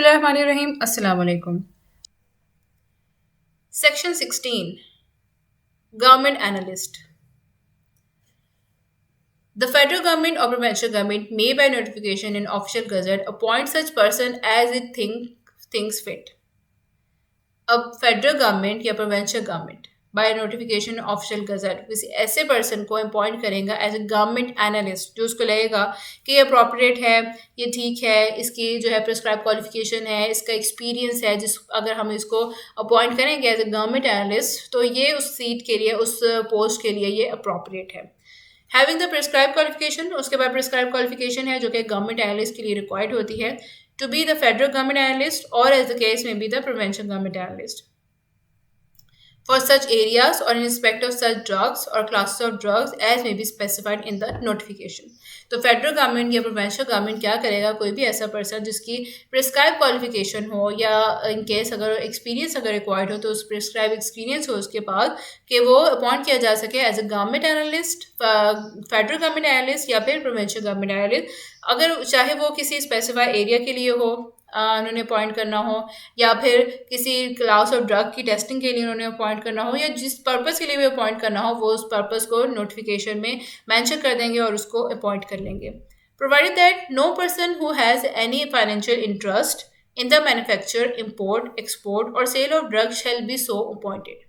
बिस्मिल्लाहिर्रहमानिर्रहीम अस्सलाम वालेकुम। Section 16 Government Analyst. The federal government or provincial government may by notification in official gazette appoint such person as it thinks fit. अब federal government या provincial government by notification official gazette किसी ऐसे person को appoint करेगा as a government analyst जो उसको लगेगा कि ये अप्रोप्रिएट है, ये ठीक है, इसकी जो है प्रिस्क्राइब क्वालिफिकेशन है, इसका एक्सपीरियंस है, जिस अगर हम इसको अपॉइंट करेंगे एज ए गवर्नमेंट एनालिस्ट तो ये उस सीट के लिए, उस पोस्ट के लिए ये अप्रोप्रिएट है। हैविंग द प्रिस्क्राइब क्वालिफिकेशन, उसके बाद प्रिस्क्राइब क्वालिफिकेशन है जो कि गवर्नमेंट एनालिस्ट के लिए रिक्वायर्ड होती है to be the federal government analyst or as the case may be the provincial government analyst for such areas or in respect of such drugs or classes of drugs as may be specified in the notification. तो federal government या provincial government क्या करेगा, कोई भी ऐसा person जिसकी prescribe qualification हो या इन केस अगर एक्सपीरियंस अगर रिक्वायर्ड हो तो उस प्रिस्क्राइब एक्सपीरियंस हो उसके पास कि वो अपॉइंट किया जा सके as a government analyst, federal government analyst या फिर प्रोविंशियल गवर्नमेंट एनालिस्ट, अगर चाहे वो किसी स्पेसिफाइड एरिया के लिए हो उन्होंने अपॉइंट करना हो या फिर किसी क्लास ऑफ ड्रग की टेस्टिंग के लिए उन्होंने अपॉइंट करना हो या जिस पर्पस के लिए भी अपॉइंट करना हो वो उस पर्पस को नोटिफिकेशन में मेंशन कर देंगे और उसको अपॉइंट कर लेंगे। Provided that no person who has any financial interest in the manufacture, import, export or sale of drug shall be so appointed.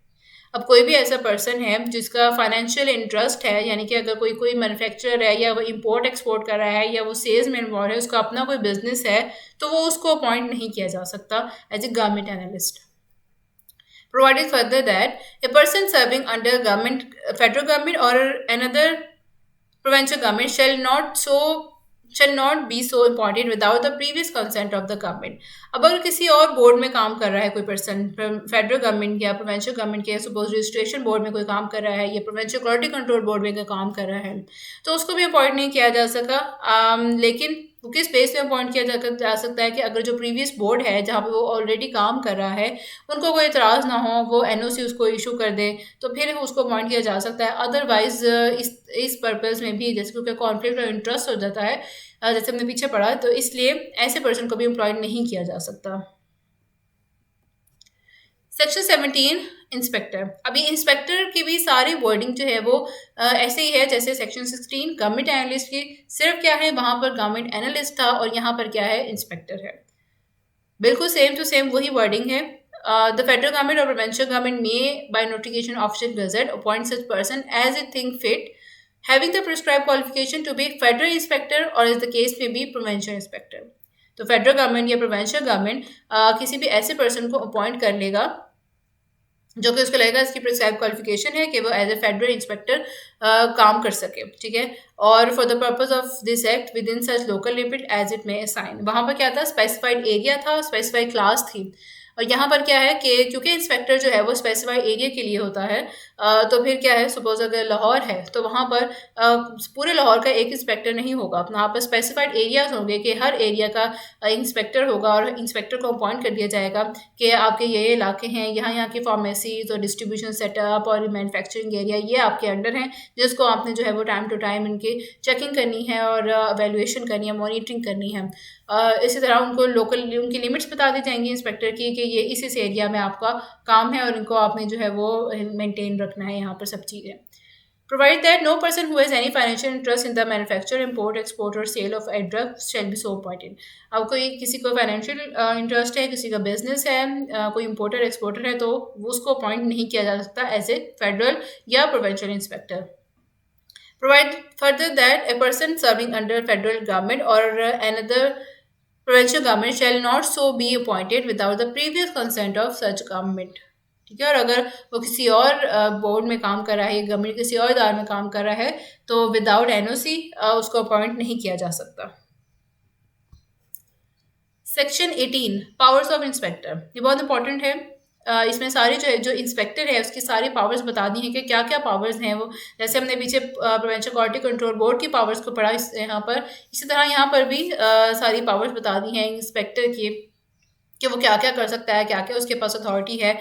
अब कोई भी ऐसा पर्सन है जिसका फाइनेंशियल इंटरेस्ट है, यानी कि अगर कोई मैन्युफैक्चरर है या वो इंपोर्ट एक्सपोर्ट कर रहा है या वो सेल्स में इन्वॉल्व है, उसका अपना कोई बिजनेस है, तो वो उसको अपॉइंट नहीं किया जा सकता as a government analyst. Provided further that a person serving under government, federal government or another provincial government shall not be so appointed without the previous consent of the government. अब अगर किसी और board में काम कर रहा है कोई पर्सन, फेडरल गवर्नमेंट या प्रोविंशियल गवर्नमेंट के सपोज रजिस्ट्रेशन बोर्ड में कोई काम कर रहा है या प्रोविंशियल क्वालिटी कंट्रोल बोर्ड में कोई काम कर रहा है, तो उसको भी अपॉइंट नहीं किया जा सका। लेकिन वो किस बेस पे अपॉइंट किया जा सकता है कि अगर जो प्रीवियस बोर्ड है जहाँ पे वो ऑलरेडी काम कर रहा है उनको कोई इतराज़ ना हो, वो एनओसी उसको इशू कर दे तो फिर उसको अपॉइंट किया जा सकता है। अदरवाइज इस पर्पज़ में भी जैसे क्योंकि कॉन्फ्लिक्ट ऑफ इंटरेस्ट हो जाता है, जैसे हमने पीछे पढ़ा, तो इसलिए ऐसे पर्सन को भी एम्प्लॉयड नहीं किया जा सकता। Section 17 inspector. अभी इंस्पेक्टर की भी सारी वर्डिंग जो है वो ऐसे ही है जैसे सेक्शन 16 गवर्नमेंट एनालिस्ट की, सिर्फ क्या है वहाँ पर गवर्नमेंट एनालिस्ट था और यहाँ पर क्या है इंस्पेक्टर है, बिल्कुल सेम टू सेम वही वर्डिंग है। द फेडरल गवर्नमेंट और प्रोविंशियल गवर्नमेंट में by notification official gazette appoint such person as it think fit having the prescribed qualification to be federal inspector or as the case may be provincial inspector. तो federal government या provincial government किसी भी ऐसे person को appoint कर लेगा जो कि उसको लगेगा इसकी प्रिस्क्राइब क्वालिफिकेशन है कि वो एज ए फेडरल इंस्पेक्टर काम कर सके, ठीक है। और for the purpose of this act within such local limit as it may assign, वहाँ पर क्या था, स्पेसिफाइड एरिया था, स्पेसिफाइड क्लास थी। और यहाँ पर क्या है कि क्योंकि इंस्पेक्टर जो है वो स्पेसिफाइड एरिया के लिए होता है, तो फिर क्या है, सपोज अगर लाहौर है तो वहाँ पर पूरे लाहौर का एक इंस्पेक्टर नहीं होगा, वहाँ पर स्पेसिफाइड एरियाज होंगे कि हर एरिया का इंस्पेक्टर होगा और इंस्पेक्टर को अपॉइंट कर दिया जाएगा कि आपके ये इलाके हैं, यहाँ की फार्मेसीज और डिस्ट्रीब्यूशन सेटअप और मैन्युफैक्चरिंग एरिया ये आपके अंडर हैं, जिसको आपने जो है वो टाइम टू टाइम इनकी चेकिंग करनी है और एवेल्यूएशन करनी है, मॉनिटरिंग करनी है। इसी तरह उनको लोकल उनकी लिमिट्स बता दी जाएंगी इंस्पेक्टर की कि ये इस एरिया में आपका काम है और इनको आपने जो है वो मेंटेन रखना है यहाँ पर सब चीज़ें। Provide that no person who has any financial interest in the manufacture, import, export or sale of a drug shall be so appointed. अब कोई किसी को फाइनेंशियल इंटरेस्ट है, किसी का बिजनेस है, कोई इम्पोर्टर एक्सपोर्टर है, तो वो उसको अपॉइंट नहीं किया जा सकता एज ए फेडरल या provincial inspector. Provide further that a person serving under federal government or another provincial government shall not so be appointed without the previous consent of such government. ठीक है। और अगर वो किसी और बोर्ड में काम कर रहा है, गवर्नमेंट किसी और इदारे में काम कर रहा है, तो विदाउट एनओसी उसको अपॉइंट नहीं किया जा सकता। सेक्शन 18 पावर्स ऑफ इंस्पेक्टर, ये बहुत इंपॉर्टेंट है। इसमें सारी जो इंस्पेक्टर है उसकी सारी पावर्स बता दी हैं कि क्या क्या पावर्स हैं वो, जैसे हमने पीछे प्रोविंशियल क्वालिटी कंट्रोल बोर्ड की पावर्स को पढ़ा यहाँ पर, इसी तरह यहाँ पर भी सारी पावर्स बता दी हैं इंस्पेक्टर की कि वो क्या क्या कर सकता है, क्या क्या उसके पास अथॉरिटी है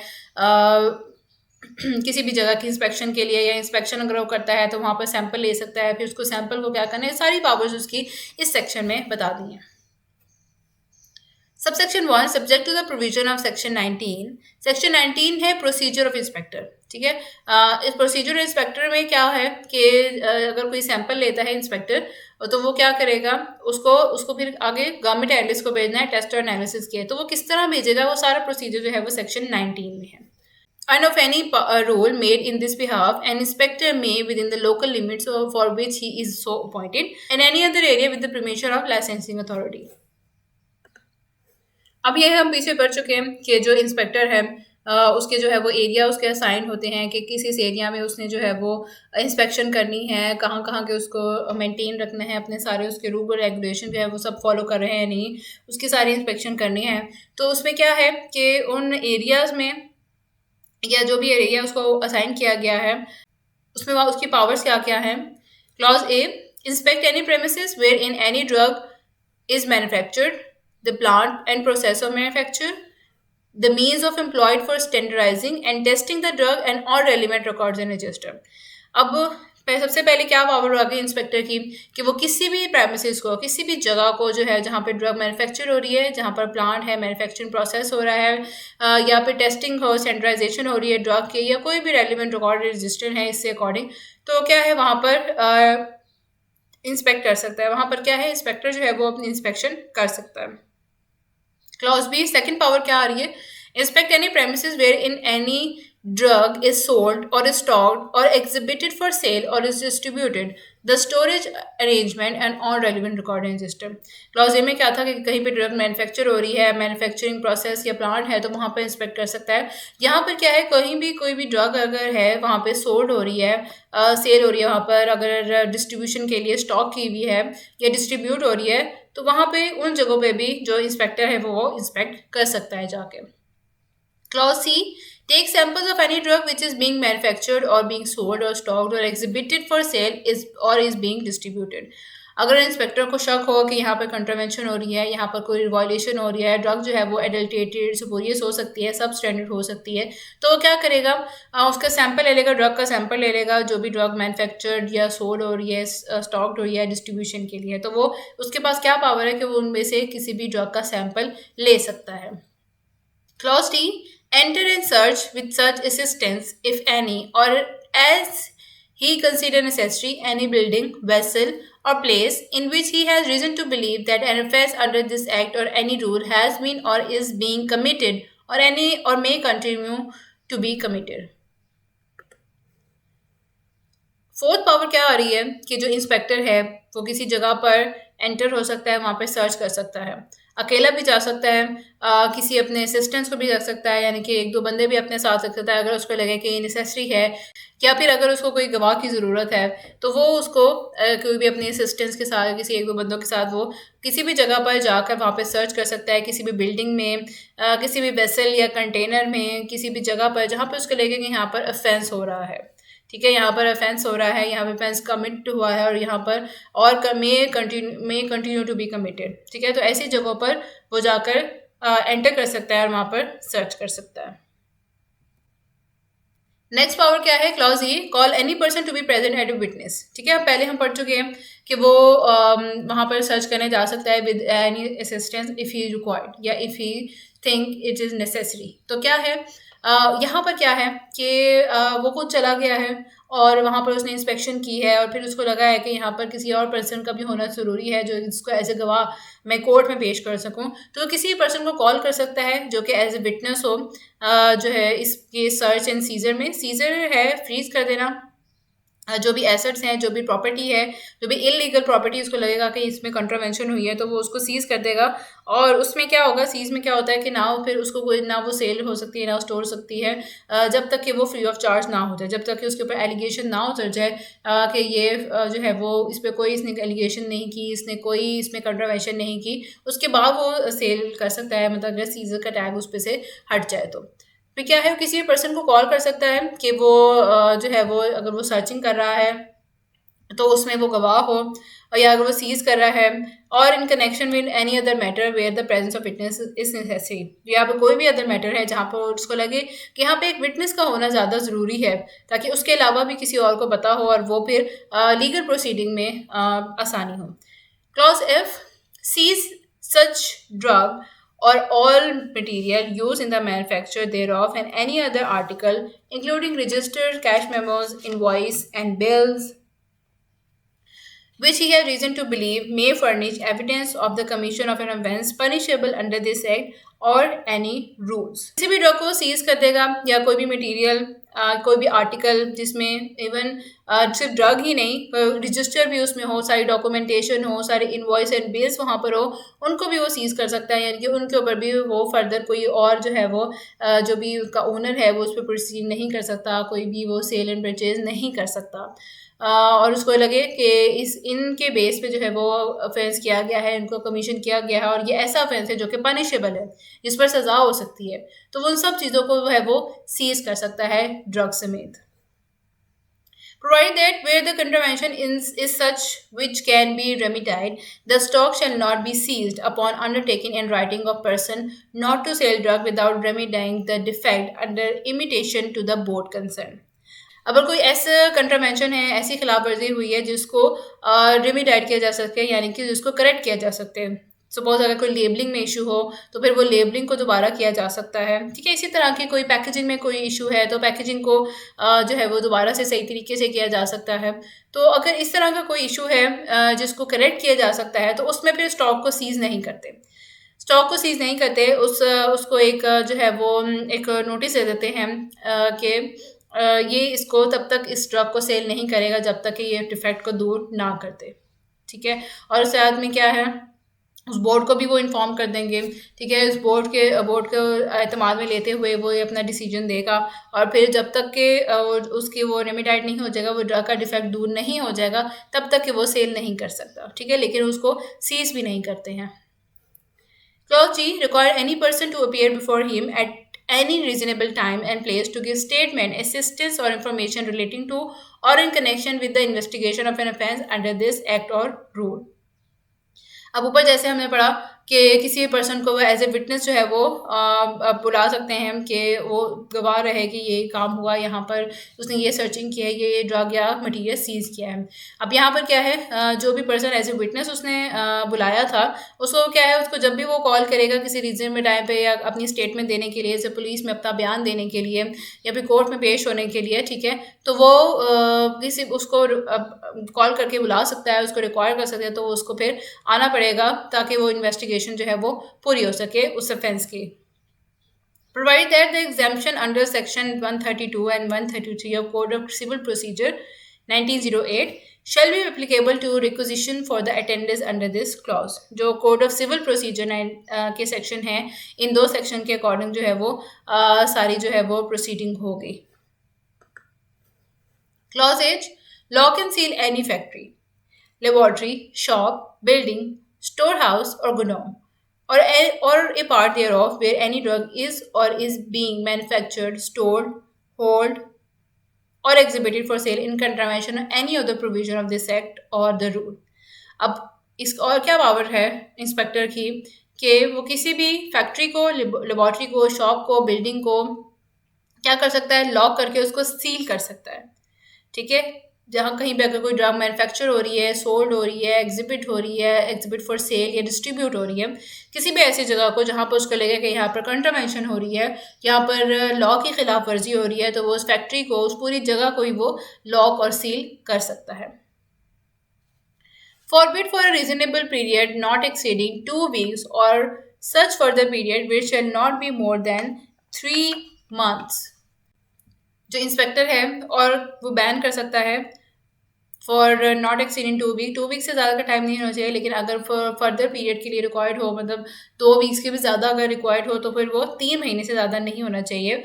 किसी भी जगह की इंस्पेक्शन के लिए, या इंस्पेक्शन अगर वो करता है तो वहाँ पर सैंपल ले सकता है, फिर उसको सैंपल को क्या करना है, सारी पावर्स उसकी इस सेक्शन में बता दी हैं। Subsection 1 subject to the provision of section 19। Section 19 है प्रोसीजर ऑफ इंस्पेक्टर। ठीक है, इस प्रोसीजर इंस्पेक्टर में क्या है कि अगर कोई सैंपल लेता है इंस्पेक्टर, तो वो क्या करेगा, उसको उसको फिर आगे गवर्नमेंट एनालिस्ट को भेजना है टेस्ट और एनालिसिस के, तो वो किस तरह भेजेगा, वो सारा प्रोसीजर जो है वो सेक्शन 19 में है। And of any rule made in this behalf, an inspector may, within the local limits for which he is so appointed, in any other area with the permission of licensing authority. अब ये हम पीछे पढ़ चुके हैं कि जो inspector है उसके जो है वो एरिया उसके असाइन होते हैं कि किस इस एरिया में उसने जो है वो इंस्पेक्शन करनी है, कहाँ कहाँ के उसको मेंटेन रखना है, अपने सारे उसके रूल और रेगुलेशन जो है वो सब फॉलो कर रहे हैं नहीं, उसकी सारी इंस्पेक्शन करनी है। तो उसमें क्या है कि उन एरियाज़ में या जो भी एरिया उसको असाइन किया गया है उसमें वहाँ उसकी पावर्स क्या क्या हैं। Clause A, inspect any premises wherein any drug is manufactured, the plant and process of manufacture, the means of employed for standardizing and testing the drug and all relevant records and register. अब सबसे पहले क्या power आ गई inspector की कि वो किसी भी प्रेमिसेस को, किसी भी जगह को जो है जहाँ पे ड्रग मैन्युफैक्चर हो रही है, जहाँ पर प्लांट है, मैन्युफैक्चरिंग प्रोसेस हो रहा है, या फिर टेस्टिंग हो, स्टैंडर्डाइजेशन हो रही है ड्रग के, या कोई भी रेलिवेंट रिकॉर्ड रजिस्टर है इससे अकॉर्डिंग, तो क्या है वहाँ पर इंस्पेक्ट कर सकता है। वहाँ पर क्या है, इंस्पेक्टर जो है वो अपनी इंस्पेक्शन कर सकता है। क्लॉज बी, सेकंड पावर क्या आ रही है, inspect any premises wherein any drug is sold or is stocked or exhibited for sale or is distributed, the storage arrangement and all relevant recording system. Clause A में क्या था कि कहीं पे ड्रग मैन्युफैक्चर हो रही है, manufacturing process या प्लांट है, तो वहाँ पर इंस्पेक्ट कर सकता है। यहाँ पर क्या है, कहीं भी कोई भी ड्रग अगर है वहाँ पे सोल्ड हो रही है, सेल हो रही है, वहाँ पर अगर डिस्ट्रीब्यूशन के लिए स्टॉक की हुई है या डिस्ट्रीब्यूट हो रही है, तो वहाँ पे उन जगहों पे भी जो इंस्पेक्टर है वो इंस्पेक्ट कर सकता है जाके। Clause C, take samples of any drug which is being manufactured or being sold or stocked or exhibited for sale is being distributed. अगर इंस्पेक्टर को शक हो कि यहाँ पर कंट्रावेंशन हो रही है, यहाँ पर कोई वायलेशन हो रही है, ड्रग जो है वो एडल्टेटेड, सुपोरियस हो सकती है, सब स्टैंडर्ड हो सकती है, तो वो क्या करेगा, उसका सैंपल ले लेगा, ड्रग का सैंपल ले लेगा, जो भी ड्रग मैन्युफैक्चर्ड या सोल्ड हो रही है, स्टॉक्ड हो रही है डिस्ट्रीब्यूशन के लिए, तो वो उसके पास क्या पावर है कि वो उनमें से किसी भी ड्रग का सैंपल ले सकता है। Clause D, enter and search with such assistance, if any, or as he consider necessary, any building, vessel, or place in which he has reason to believe that an offence under this act or any rule has been or is being committed, or may continue to be committed. Fourth power क्या आ रही है कि जो inspector है वो किसी जगह पर एंटर हो सकता है, वहाँ पर सर्च कर सकता है, अकेला भी जा सकता है, किसी अपने असिस्टेंट्स को भी रख सकता है, यानी कि एक दो बंदे भी अपने साथ रख सकता है अगर उसको लगे कि ये नेसेसरी है, या फिर अगर उसको कोई गवाह की ज़रूरत है तो वो उसको कोई भी अपने असिस्टेंट्स के साथ, किसी एक दो बंदों के साथ वो किसी भी जगह पर जाकर वहाँ पे सर्च कर सकता है, किसी भी बिल्डिंग में, किसी भी वेसल या कंटेनर में, किसी भी जगह पर जहाँ पर उसको लगे कि यहाँ पर अफेंस हो रहा है। ठीक है, यहाँ पर अफेंस हो रहा है, यहाँ पे अफेंस कमिट हुआ है, और यहाँ पर और may continue to be committed. ठीक है, तो ऐसी जगहों पर वो जाकर एंटर कर सकता है और वहाँ पर सर्च कर सकता है। नेक्स्ट पावर क्या है, clause E, call any person to be present at a witness. ठीक है, पहले हम पढ़ चुके हैं कि वो वहाँ पर सर्च करने जा सकता है with any assistance if he required या if he think it is necessary. तो क्या है, यहाँ पर क्या है कि वो खुद चला गया है और वहाँ पर उसने इंस्पेक्शन की है और फिर उसको लगा है कि यहाँ पर किसी और पर्सन का भी होना ज़रूरी है जो इसको एज ए गवाह मैं कोर्ट में पेश कर सकूँ, तो किसी पर्सन को कॉल कर सकता है जो कि एज ए विटनेस हो, जो है इसके सर्च एंड सीजर में। सीजर है फ्रीज कर देना, जो भी एसेट्स हैं, जो भी प्रॉपर्टी है, जो भी इलीगल प्रॉपर्टी उसको लगेगा कि इसमें कंट्रावेंशन हुई है तो वो उसको सीज़ कर देगा। और उसमें क्या होगा, सीज़ में क्या होता है कि ना फिर उसको कोई ना वो सेल हो सकती है ना स्टोर हो सकती है जब तक कि वो फ्री ऑफ चार्ज ना हो जाए, जब तक कि उसके ऊपर एलिगेशन ना उतर जाए कि ये जो है वो इस पर कोई इसने एलिगेशन नहीं की, इसने कोई इसमें कंट्रावेंशन नहीं की, उसके बाद वो सेल कर सकता है, मतलब अगर सीज़र का टैग उस पर से हट जाए तो। फिर क्या है, किसी भी पर्सन को कॉल कर सकता है कि वो जो है वो अगर वो सर्चिंग कर रहा है तो उसमें वो गवाह हो, और या अगर वो सीज कर रहा है, और in connection with any other matter where the presence of witness is necessary. यहाँ पर कोई भी अदर मैटर है जहाँ पर उसको लगे कि यहाँ पे एक विटनेस का होना ज़्यादा ज़रूरी है ताकि उसके अलावा भी किसी और को पता हो और वो फिर लीगल प्रोसीडिंग में आसानी हो। Clause F, seize such drug or all material used in the manufacture thereof and any other article, including registered cash memos, invoice, and bills, which he has reason to believe may furnish evidence of the commission of an offense punishable under this act or any rules. किसी भी drug को seize कर देगा या कोई भी material, कोई भी आर्टिकल जिसमें इवन सिर्फ ड्रग ही नहीं, रजिस्टर भी उसमें हो, सारी डॉक्यूमेंटेशन हो, सारे इनवॉइस एंड बिल्स वहाँ पर हो, उनको भी वो सीज कर सकता है, यानी कि उनके ऊपर भी वो फर्दर कोई और जो है वो जो भी उसका ओनर है वो उस पर प्रोसीड नहीं कर सकता, कोई भी वो सेल एंड परचेज नहीं कर सकता। और उसको लगे कि इनके बेस पे जो है वो ऑफेंस किया गया है, इनको कमीशन किया गया है और ये ऐसा ऑफेंस है जो कि पनिशेबल है, जिस पर सज़ा हो सकती है, तो वो उन सब चीज़ों को जो है वो सीज कर सकता है ड्रग समेत। Provided that where the contravention is such which can be remedied, the stock shall not be seized upon undertaking in writing of person not to sell drug without remedying the defect under imitation to the board concerned. अगर कोई ऐसा contravention है, ऐसी खिलाफ वर्जी हुई है जिसको रिमीडाइड किया जा सके, यानी कि जिसको करेक्ट किया जा सकते हैं। सपोज अगर कोई लेबलिंग में इशू हो तो फिर वो लेबलिंग को दोबारा किया जा सकता है, ठीक है। इसी तरह की कोई पैकेजिंग में कोई इशू है तो पैकेजिंग को जो है वो दोबारा से सही तरीके से किया जा सकता है। तो अगर इस तरह का कोई इशू है जिसको करेक्ट किया जा सकता है तो उसमें फिर स्टॉक को सीज नहीं करते, स्टॉक को सीज नहीं करते, उसको एक जो है वो एक नोटिस दे देते हैं कि ये इसको तब तक इस ड्रग को सेल नहीं करेगा जब तक कि ये डिफेक्ट को दूर ना करते, ठीक है। और साथ में क्या है, उस बोर्ड को भी वो इन्फॉर्म कर देंगे, ठीक है। उस बोर्ड को एतमाद में लेते हुए वो ये अपना डिसीजन देगा और फिर जब तक कि उसकी वो रेमेडाइड नहीं हो जाएगा, वो ड्रग का डिफेक्ट दूर नहीं हो जाएगा, तब तक कि वो सेल नहीं कर सकता, ठीक है। लेकिन उसको सीज भी नहीं करते हैं। Clause G require any person to appear before him at any reasonable time and place to give statement, assistance or information relating to or in connection with the investigation of an offence under this act or rule. अब ऊपर जैसे हमने पढ़ा कि किसी भी person को वो एज ए विटनेस जो है वो बुला सकते हैं कि वो गवाह रहे कि ये काम हुआ, यहाँ पर उसने ये सर्चिंग की है, ये ड्रग या मटेरियल सीज किया है। अब यहाँ पर क्या है, जो भी पर्सन एज ए विटनेस उसने बुलाया था उसको क्या है, उसको जब भी वो कॉल करेगा किसी रीजनेबल टाइम पे या अपनी स्टेटमेंट देने के लिए, जैसे पुलिस में अपना बयान देने के लिए या फिर कोर्ट में पेश होने के लिए, ठीक है, तो वो किसी उसको कॉल करके बुला सकता है, उसको रिक्वायर कर सकता है, तो उसको फिर आना पड़ेगा ताकि वो इन्वेस्टिगेशन जो है वो पूरी हो सके उस ऑफेंस की। Provided that the exemption under section 132 and 133 of Code of Civil Procedure 1908 shall be applicable to requisition for the attendance under this clause। जो Code of Civil Procedure के सेक्शन हैं, इन दो सेक्शन के अकॉर्डिंग जो है वो सारी जो है वो प्रोसीडिंग होगी। Clause H, lock and seal any factory, laboratory, shop, building, storehouse or godown, or a part thereof where any drug is or is being manufactured, stored, hold, or exhibited for sale in contravention of any other provision of this act or the rule। अब इस और क्या power है inspector की कि वो किसी भी फैक्ट्री को, लेबॉर्ट्री को, शॉप को, बिल्डिंग को क्या कर सकता है, लॉक करके उसको सील कर सकता है, ठीक है। जहाँ कहीं पे अगर कोई ड्रग मैन्युफैक्चर हो रही है, सोल्ड हो रही है, एग्जिबिट हो रही है, एग्जिबिट फॉर सेल या डिस्ट्रीब्यूट हो रही है, किसी भी ऐसी जगह को जहाँ पर उसको लगे कि यहाँ पर कंट्रावेंशन हो रही है, यहाँ पर लॉ की खिलाफ वर्जी हो रही है, तो वो उस फैक्ट्री को, उस पूरी जगह को ही वो लॉक और सील कर सकता है। Forbid for a reasonable period not exceeding 2 weeks or such further period which shall not be more than 3 months। जो इंस्पेक्टर है और वो बैन कर सकता है for not exceeding 2 week, 2 week से ज़्यादा का टाइम नहीं होना चाहिए, लेकिन अगर फर्दर पीरियड के लिए रिक्वायर्ड हो, मतलब 2 वीक्स के भी ज़्यादा अगर रिक्वायर्ड हो तो फिर वो 3 महीने से ज़्यादा नहीं होना चाहिए।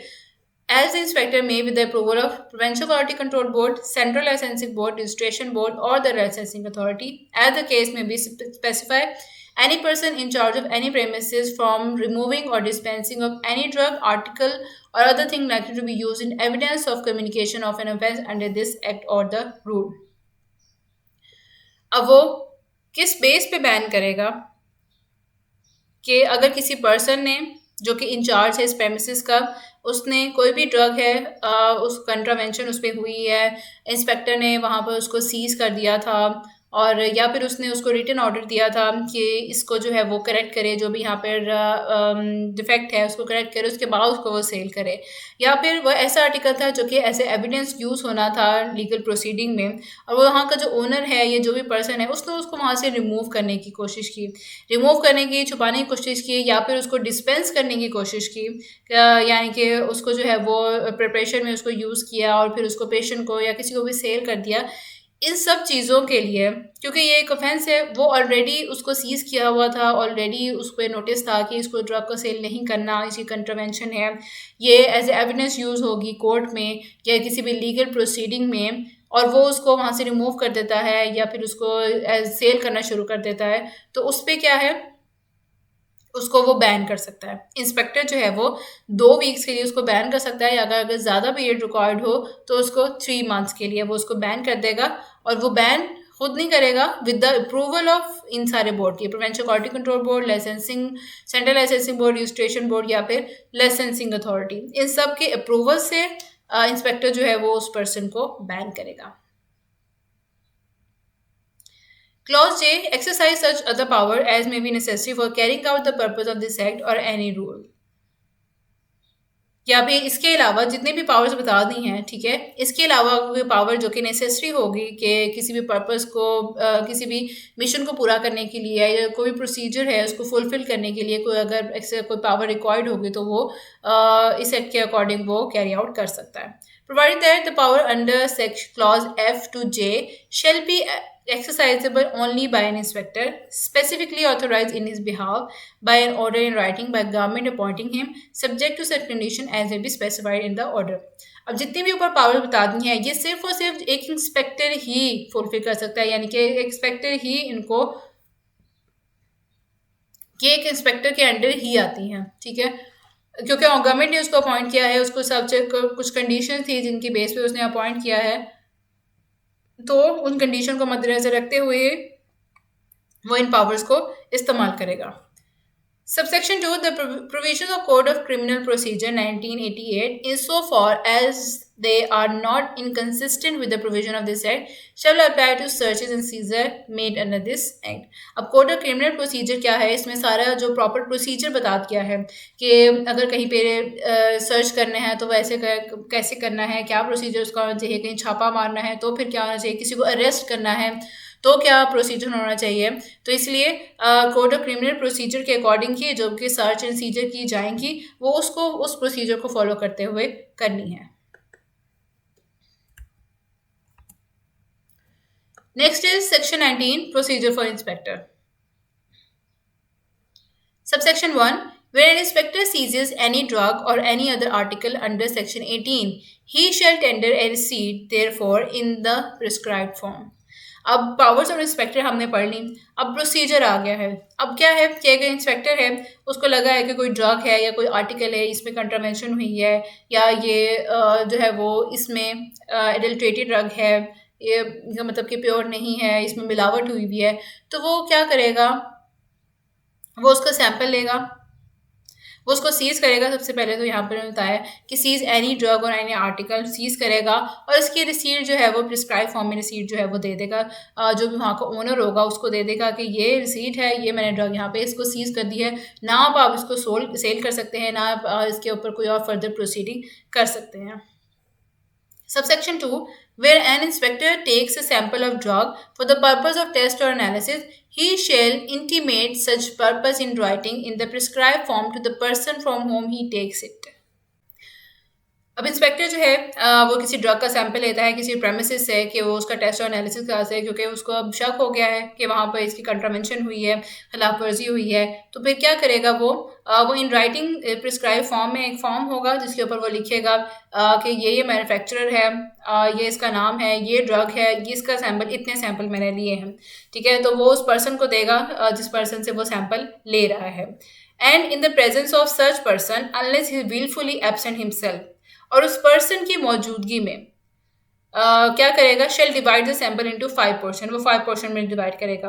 As the inspector may with the approval of provincial quality control board, central licensing board, registration board or the licensing authority as the case may be specify any person in charge of any premises from removing or dispensing of any drug, article or other thing likely to be used in evidence of communication of an offence under this act or the rule। अब वो किस base पे ban करेगा कि अगर किसी person ने जो कि इंचार्ज है इस प्रेमिसेस का, उसने कोई भी ड्रग है उस कंट्रावेंशन उस पर हुई है, इंस्पेक्टर ने वहाँ पर उसको सीज कर दिया था और या फिर उसने उसको रिटन ऑर्डर दिया था कि इसको जो है वो करेक्ट करे, जो भी यहाँ पर डिफेक्ट है उसको करेक्ट करे, उसके बाद उसको वो सेल करे। या फिर वह ऐसा आर्टिकल था जो कि ऐसे एविडेंस यूज़ होना था लीगल प्रोसीडिंग में, और वो वहाँ का जो ओनर है, ये जो भी पर्सन है, उसने उसको वहाँ से रिमूव करने की कोशिश की, छुपाने की कोशिश की, या फिर उसको डिस्पेंस करने की कोशिश की। यानी कि उसको जो है वो प्रिपरेशन में उसको यूज़ किया और फिर उसको पेशेंट को या किसी को भी सेल कर दिया। इन सब चीज़ों के लिए, क्योंकि ये एक ऑफेंस है, वो ऑलरेडी उसको सीज़ किया हुआ था, ऑलरेडी उस पे नोटिस था कि इसको ड्रग को सेल नहीं करना, इसकी कंट्रावेंशन है। ये एज़ एविडेंस यूज़ होगी कोर्ट में या किसी भी लीगल प्रोसीडिंग में, और वो उसको वहाँ से रिमूव कर देता है या फिर उसको सेल करना शुरू कर देता है, तो उस पे क्या है, उसको वो बैन कर सकता है। इंस्पेक्टर जो है वो 2 वीक्स के लिए उसको बैन कर सकता है, या अगर ज़्यादा पीरियड रिक्वायर्ड हो तो उसको 3 मंथ्स के लिए वो उसको बैन कर देगा। और वो बैन खुद नहीं करेगा, विद द अप्रूवल ऑफ इन सारे बोर्ड की, provincial quality control board, licensing, central licensing board, registration board या फिर लाइसेंसिंग अथॉरिटी। इन सब के अप्रूवल से इंस्पेक्टर जो है वो उस पर्सन को बैन करेगा। Clause J, exercise such other power as may be necessary for carrying out the purpose of this act or any rule. या भी इसके अलावा जितने भी पावर्स बता दी हैं, ठीक है, इसके अलावा कोई पावर जो कि नेसेसरी होगी कि किसी भी पर्पस को किसी भी मिशन को पूरा करने के लिए, या कोई प्रोसीजर है उसको फुलफिल करने के लिए कोई अगर ऐसे कोई पावर रिक्वायर्ड होगी तो वो इस एक्ट के अकॉर्डिंग वो कैरी आउट कर सकता है। Provided that the power under section clause F to J shall be exercisable only by an inspector specifically authorized in his behalf by an order in writing by government appointing him subject to such condition as may be specified in the order। अब जितनी भी ऊपर power बता दी हैं, ये सिर्फ और सिर्फ एक इंस्पेक्टर ही फुलफिल कर सकता है, यानी कि इंस्पेक्टर ही इनको, ये एक इंस्पेक्टर के अंडर ही आती हैं, ठीक है, क्योंकि गवर्नमेंट ने उसको अपॉइंट किया है, उसको सब्जेक्ट कुछ कंडीशन थी जिनकी बेस पे उसने अपॉइंट किया है, तो उन कंडीशन को मद्देनजर रखते हुए वो इन पावर्स को इस्तेमाल करेगा। Subsection 2, the provisions of Code of Criminal Procedure 1988, insofar as they are not inconsistent with the provision of this Act, shall apply to searches and seizure made under this Act। अब Code of Criminal Procedure क्या है, इसमें सारा जो proper procedure बता दिया है कि अगर कहीं पे सर्च करने हैं तो वैसे कैसे करना है, क्या प्रोसीजर उसका होना चाहिए, कहीं छापा मारना है तो फिर क्या होना चाहिए, किसी को अरेस्ट करना है तो क्या प्रोसीजर होना चाहिए। तो इसलिए कोड ऑफ क्रिमिनल प्रोसीजर के अकॉर्डिंग ही जो कि सर्च एंड सीजर की जाएंगी वो उसको उस प्रोसीजर को फॉलो करते हुए करनी है। Next is section 19, procedure for inspector. Subsection 1, where an inspector seizes any drug or any other article under section 18, he shall tender a receipt therefore in the prescribed form। अब powers of inspector हमने पढ़ ली, अब procedure आ गया है। अब क्या है कि अगर इंस्पेक्टर है उसको लगा है कि कोई ड्रग है या कोई आर्टिकल है, इसमें कंट्रावेंशन हुई है, या ये जो है वो इसमें एडल्ट्रेटेड ड्रग है, ये मतलब कि प्योर नहीं है, इसमें मिलावट हुई हुई है, तो वो क्या करेगा, वो उसका सैंपल लेगा, वो उसको सीज़ करेगा। सबसे पहले तो यहाँ पर बताया कि सीज़ एनी ड्रग और एनी आर्टिकल सीज़ करेगा, और इसकी रिसीट जो है वो प्रिस्क्राइब फॉर्म में रिसीट जो है वो दे देगा, जो भी वहाँ का ओनर होगा उसको दे देगा कि ये रिसीट है, ये मैंने ड्रग यहाँ पे इसको सीज़ कर दी है, ना आप इसको सेल कर सकते हैं, ना आप इसके ऊपर कोई और फर्दर प्रोसीडिंग कर सकते हैं। Subsection 2, where an inspector takes a sample of drug for the purpose of test or analysis, he shall intimate such purpose in writing in the prescribed form to the person from whom he takes it। अब inspector जो है वो किसी drug का sample लेता है किसी premises से कि वो उसका टेस्ट और एनालिसिस करा से, क्योंकि उसको अब शक हो गया है कि वहाँ पर इसकी कंट्रावेंशन हुई है, खिलाफ वर्जी हुई है, तो फिर क्या करेगा वो इन राइटिंग प्रिस्क्राइब फॉर्म में एक फॉर्म होगा जिसके ऊपर वो लिखेगा कि ये मैन्युफैक्चरर है, ये इसका नाम है, ये ड्रग है, ये इसका सैंपल, इतने सैंपल मैंने लिए हैं, ठीक है, तो वो उस पर्सन को देगा जिस पर्सन से वो सैंपल ले रहा है। And in the presence of such person unless he wilfully absent himself, और उस पर्सन की मौजूदगी में क्या करेगा, shall divide the sample into 5 portion, वो 5 पोर्शन में डिवाइड करेगा।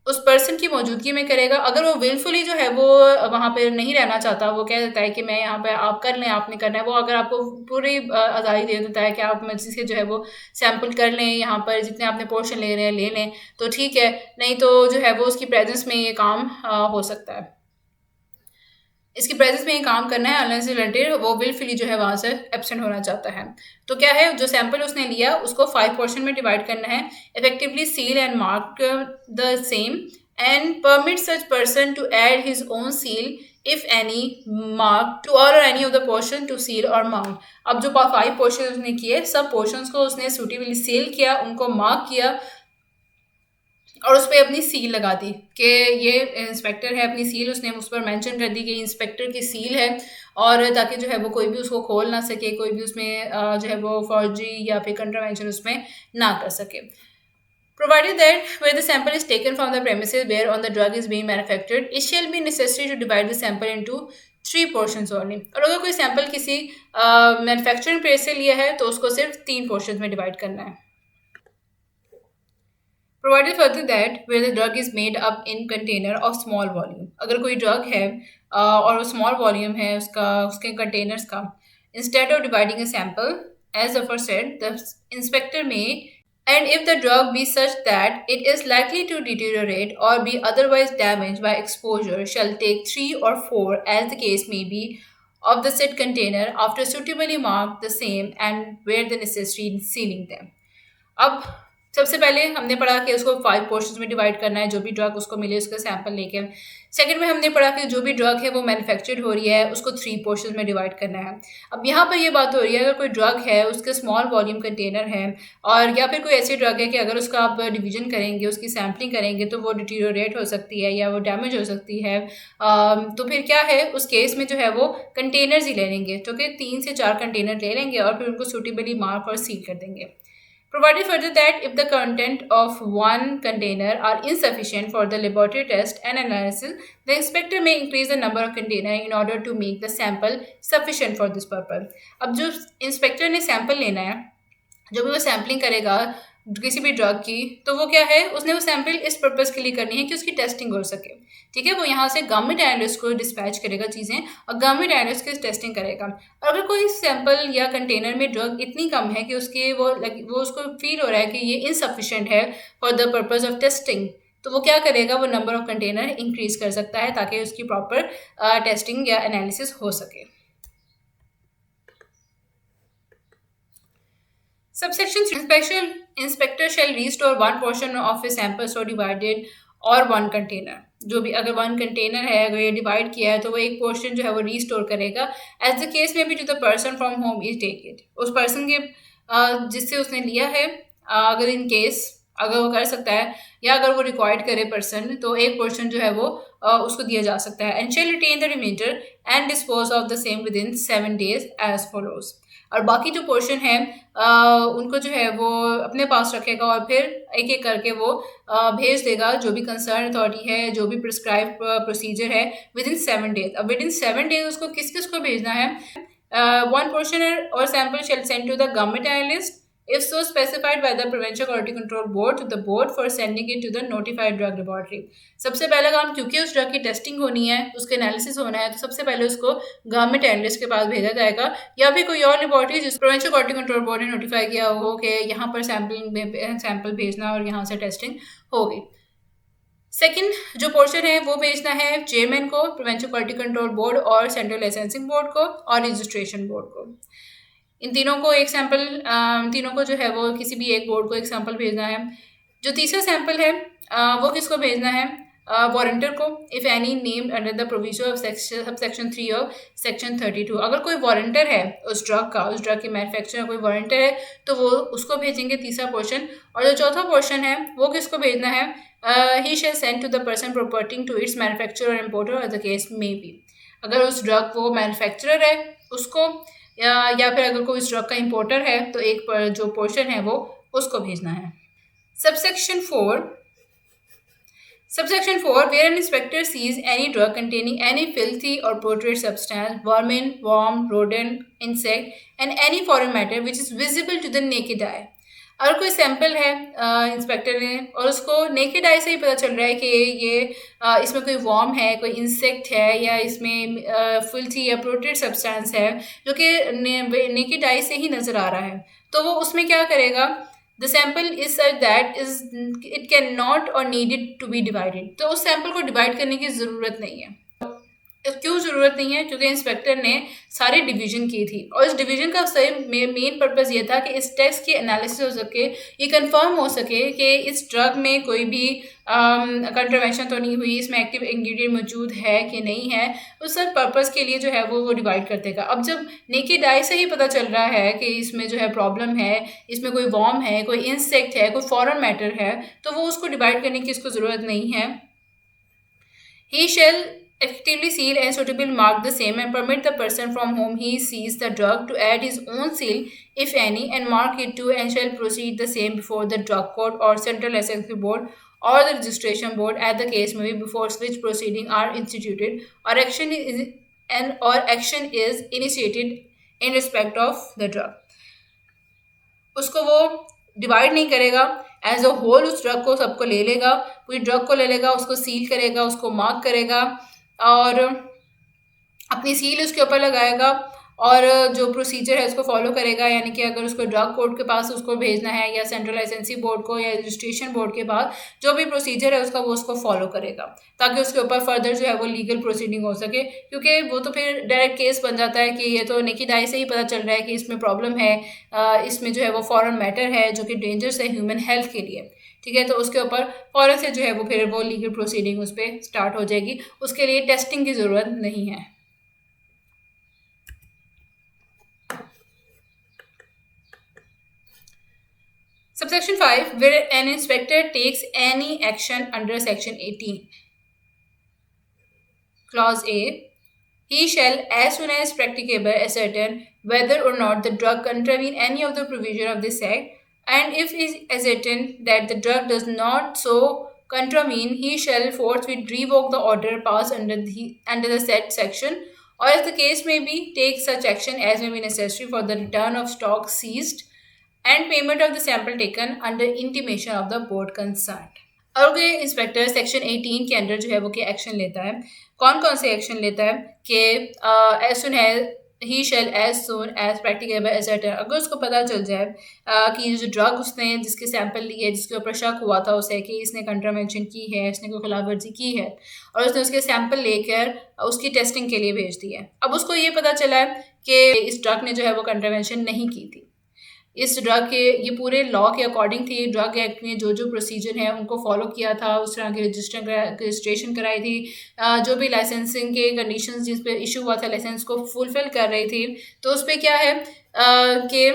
उस पर्सन की मौजूदगी में करेगा। अगर वो विलफुली जो है वो वहाँ पे नहीं रहना चाहता, वो कह देता है कि मैं यहाँ पे, आप कर लें, आपने करना है, वो अगर आपको पूरी आज़ादी दे देता है कि आप मुझसे से जो है वो सैंपल कर लें, यहाँ पर जितने आपने पोर्शन ले रहे हैं ले लें, तो ठीक है, नहीं तो जो है वो उसकी प्रेजेंस में ये काम हो सकता है। इसकी प्रेजेंस में ये काम करना है अनलेस अनटिल वो विलफुली जो है वहाँ से एब्सेंट होना चाहता है। तो क्या है, जो सैंपल उसने लिया उसको 5 पोर्शन में डिवाइड करना है, effectively seal and mark the same and permit such person to add his own seal if any mark to all or any of the portion to seal or mount. अब जो 5 portion उसने किए, सब portions को उसने suitably seal किया, उनको mark किया और उस पर अपनी सील लगा दी कि ये इंस्पेक्टर है, अपनी सील उसने उस पर मेंशन कर दी कि इंस्पेक्टर की सील है, और ताकि जो है वो कोई भी उसको खोल ना सके, कोई भी उसमें जो है वो फर्जी या फिर कंट्रावेंशन उसमें ना कर सके। Provided that where the sample is taken from the premises where on the drug is being manufactured, it shall be necessary to divide the sample into 3 portions only। और अगर कोई सैंपल किसी मैन्युफैक्चरिंग प्लेस से लिया है तो उसको सिर्फ 3 पोर्शन में डिवाइड करना है। Provided further that where the drug is made up in container of small volume, अगर कोई ड्रग है और वो स्मॉल वॉल्यूम है उसका, उसके कंटेनर्स का, instead of dividing a sample as aforesaid, the inspector may, and if the drug be such that it is likely to deteriorate or be otherwise damaged by exposure, shall take 3 or 4 as the case may be of the said container after suitably mark the same and where the necessary in sealing them। अब सबसे पहले हमने पढ़ा कि उसको 5 portions में divide करना है, जो भी ड्रग उसको मिले उसका सैंपल लेके। सेकंड में हमने पढ़ा कि जो भी ड्रग है वो मैन्युफैक्चर्ड हो रही है उसको 3 पोर्शंस में डिवाइड करना है। अब यहाँ पर ये बात हो रही है, अगर कोई ड्रग है उसके स्मॉल वॉल्यूम कंटेनर है, और या फिर कोई ऐसी ड्रग है कि अगर उसका आप डिवीजन करेंगे, उसकी सैम्पलिंग करेंगे तो वो डिटीरियोरेट हो सकती है या वो डैमेज हो सकती है, तो फिर क्या है, उस केस में जो है वो कंटेनर्स ही ले लेंगे, तो कि 3 से 4 कंटेनर ले लेंगे और फिर उनको सूटेबली मार्क और सील कर देंगे। Provided further that if the content of one container are insufficient for the laboratory test and analysis, the inspector may increase the number of container in order to make the sample sufficient for this purpose। अब जो inspector ने sample लेना है, जब भी वो sampling करेगा किसी भी ड्रग की, तो वो क्या है, उसने वो सैंपल इस पर्पज़ के लिए करनी है कि उसकी टेस्टिंग हो सके। ठीक है, वो यहाँ से गवर्नमेंट एनालिस्ट को डिस्पैच करेगा चीज़ें और गवर्नमेंट एनालिस्ट की टेस्टिंग करेगा। और अगर कोई सैंपल या कंटेनर में ड्रग इतनी कम है कि उसके वो उसको फील हो रहा है कि ये इनसफिशेंट है for the purpose of testing, तो वो क्या करेगा, वो नंबर ऑफ कंटेनर इंक्रीज़ कर सकता है ताकि उसकी प्रॉपर टेस्टिंग या एनालिसिस हो सके। Subsection 3, inspector shall restore one portion of a sample so divided or one container। जो भी अगर 1 कंटेनर है, अगर ये डिवाइड किया है तो वो एक पोर्शन जो है वो रीस्टोर करेगा, as the case may be to the person from whom is take it. उस पर्सन के जिससे उसने लिया है, अगर इन केस अगर वो कर सकता है या अगर वो रिक्वायर्ड करे पर्सन, तो एक पोर्शन जो है वो उसको दिया जा सकता है। And shall retain the remainder and dispose of the same within 7 days as follows. और बाकी जो पोर्शन है उनको जो है वो अपने पास रखेगा और फिर एक एक करके वो भेज देगा जो भी कंसर्न अथॉरिटी है, जो भी प्रिस्क्राइब प्रोसीजर है, विद इन 7 days। अब विद इन 7 days उसको किस किस को भेजना है, 1 portion or sample shall send to the government analyst if so specified by the Prevention Quality Control Board to the board for sending it to the notified drug laboratory। सबसे पहला काम, क्योंकि उस ड्रग की टेस्टिंग होनी है, उसके analysis होना है, तो सबसे पहले उसको गवर्नमेंट एनालिस्ट के पास भेजा जाएगा या फिर कोई और लेबॉर्ट्री जिस प्रोवेंशन क्वालिटी कंट्रोल बोर्ड ने नोटिफाई किया हो कि यहाँ पर सैंपल भेजना और यहाँ से टेस्टिंग होगी। सेकंड जो पोर्शन है वो भेजना है चेयरमैन को, प्रिवेंशन क्वालिटी कंट्रोल बोर्ड और सेंट्रल लाइसेंसिंग बोर्ड को और रजिस्ट्रेशन बोर्ड को। इन तीनों को एक सैंपल, तीनों को जो है वो किसी भी एक बोर्ड को एक सैंपल भेजना है। जो तीसरा सैंपल है वो किसको भेजना है, वारंटर को, if any named under the provision of section 3 of section 32। अगर कोई वारंटर है उस ड्रग का, उस ड्रग के मैन्युफैक्चरर कोई वारंटर है तो वो उसको भेजेंगे तीसरा पोर्शन। और जो चौथा पोर्शन है वो किसको भेजना है, he shall send to the person purporting to its manufacturer or importer as the case may be. अगर उस ड्रग वो मैन्युफैक्चरर है उसको, या फिर अगर कोई उस ड्रग का इम्पोर्टर है तो एक जो पोर्शन है वो उसको भेजना है। Subsection 4, where an inspector sees any drug containing any filthy or putrid substance, vermin, worm, rodent, insect, and any foreign matter which is visible to the naked eye। अगर कोई सैंपल है इंस्पेक्टर ने और उसको नेकेड आई से ही पता चल रहा है कि ये इसमें कोई वर्म है, कोई इंसेक्ट है या इसमें फिल्थी या प्रोटेड सब्सटेंस है जो कि नेकेड आई से ही नज़र आ रहा है, तो वो उसमें क्या करेगा, the sample is such that is it can not और नीडेड टू बी डिवाइडेड, तो उस सैंपल को डिवाइड करने की ज़रूरत नहीं है। क्यों ज़रूरत नहीं है? क्योंकि इंस्पेक्टर ने सारी डिवीजन की थी और इस डिवीजन का सही मेन पर्पस ये था कि इस टेस्ट की एनालिसिस हो सके, ये कंफर्म हो सके कि इस ड्रग में कोई भी कंट्रावेंशन तो नहीं हुई, इसमें एक्टिव इंग्रेडिएंट मौजूद है कि नहीं है। उस सब पर्पस के लिए जो है वो डिवाइड कर देगा। अब जब नेकेड आई से ही पता चल रहा है कि इसमें जो है प्रॉब्लम है, इसमें कोई वॉर्म है, कोई इंसेक्ट है, कोई फॉरेन मैटर है, तो वो उसको डिवाइड करने की इसको ज़रूरत नहीं है। He shall effectively seal and suitably mark the same and permit the person from whom he sees the drug to add his own seal, if any, and mark it too, and shall proceed the same before the drug court or central licensing board or the registration board, as the case may be, before which proceeding are instituted or action is initiated in respect of the drug. उसको वो divide नहीं करेगा, as a whole उस drug को सबको ले लेगा, पूरी ड्रग को ले लेगा, उसको सील करेगा, उसको मार्क करेगा और अपनी सील उसके ऊपर लगाएगा और जो प्रोसीजर है उसको फॉलो करेगा। यानी कि अगर उसको ड्रग कोर्ट के पास उसको भेजना है या सेंट्रल लाइसेंसी बोर्ड को या रजिस्ट्रेशन बोर्ड के पास, जो भी प्रोसीजर है उसका वो उसको फॉलो करेगा ताकि उसके ऊपर फर्दर जो है वो लीगल प्रोसीडिंग हो सके। क्योंकि वो तो फिर डायरेक्ट केस बन जाता है कि ये तो नेकेड आई से ही पता चल रहा है कि इसमें प्रॉब्लम है, इसमें जो है वो फॉरेन मैटर है जो कि डेंजरस है ह्यूमन हेल्थ के लिए। ठीक है, तो उसके ऊपर फौरन से जो है वो फिर वो लीगल प्रोसीडिंग उस पर स्टार्ट हो जाएगी। उसके लिए टेस्टिंग की ज़रूरत नहीं है। Subsection 5, where an inspector takes any action under Section 18. Clause A, he shall, as soon as practicable, ascertain whether or not the drug contravene any of the provision of this act, and if it is ascertained that the drug does not so contravene, he shall forthwith revoke the order passed under the said section, or as the case may be, take such action as may be necessary for the return of stock seized and payment of the sample taken under intimation of the board concerned. और ये inspector section 18 के under जो है वो क्या action लेता है, कौन कौन से एक्शन लेता है कि as soon as he shall as soon as practicable asset, अगर उसको पता चल जाए कि जो ड्रग उसने जिसके सैंपल लिए, जिसके ऊपर शक हुआ था उसे कि इसने कंट्रावेंशन की है, इसने कोई खिलाफ वर्जी की है और उसने उसके सैंपल लेकर उसकी टेस्टिंग के लिए भेज दिया है। अब उसको ये पता चला है कि इस ड्रग ने जो है वो कंट्रावेंशन नहीं की थी, इस ड्रग के ये पूरे लॉ के अकॉर्डिंग थी, ड्रग एक्ट ने जो जो प्रोसीजर है उनको फॉलो किया था, उस तरह की रजिस्ट्रेशन कराई थी, जो भी लाइसेंसिंग के कंडीशंस जिस पे इशू हुआ था लाइसेंस को फुलफिल कर रही थी। तो उस पर क्या है कि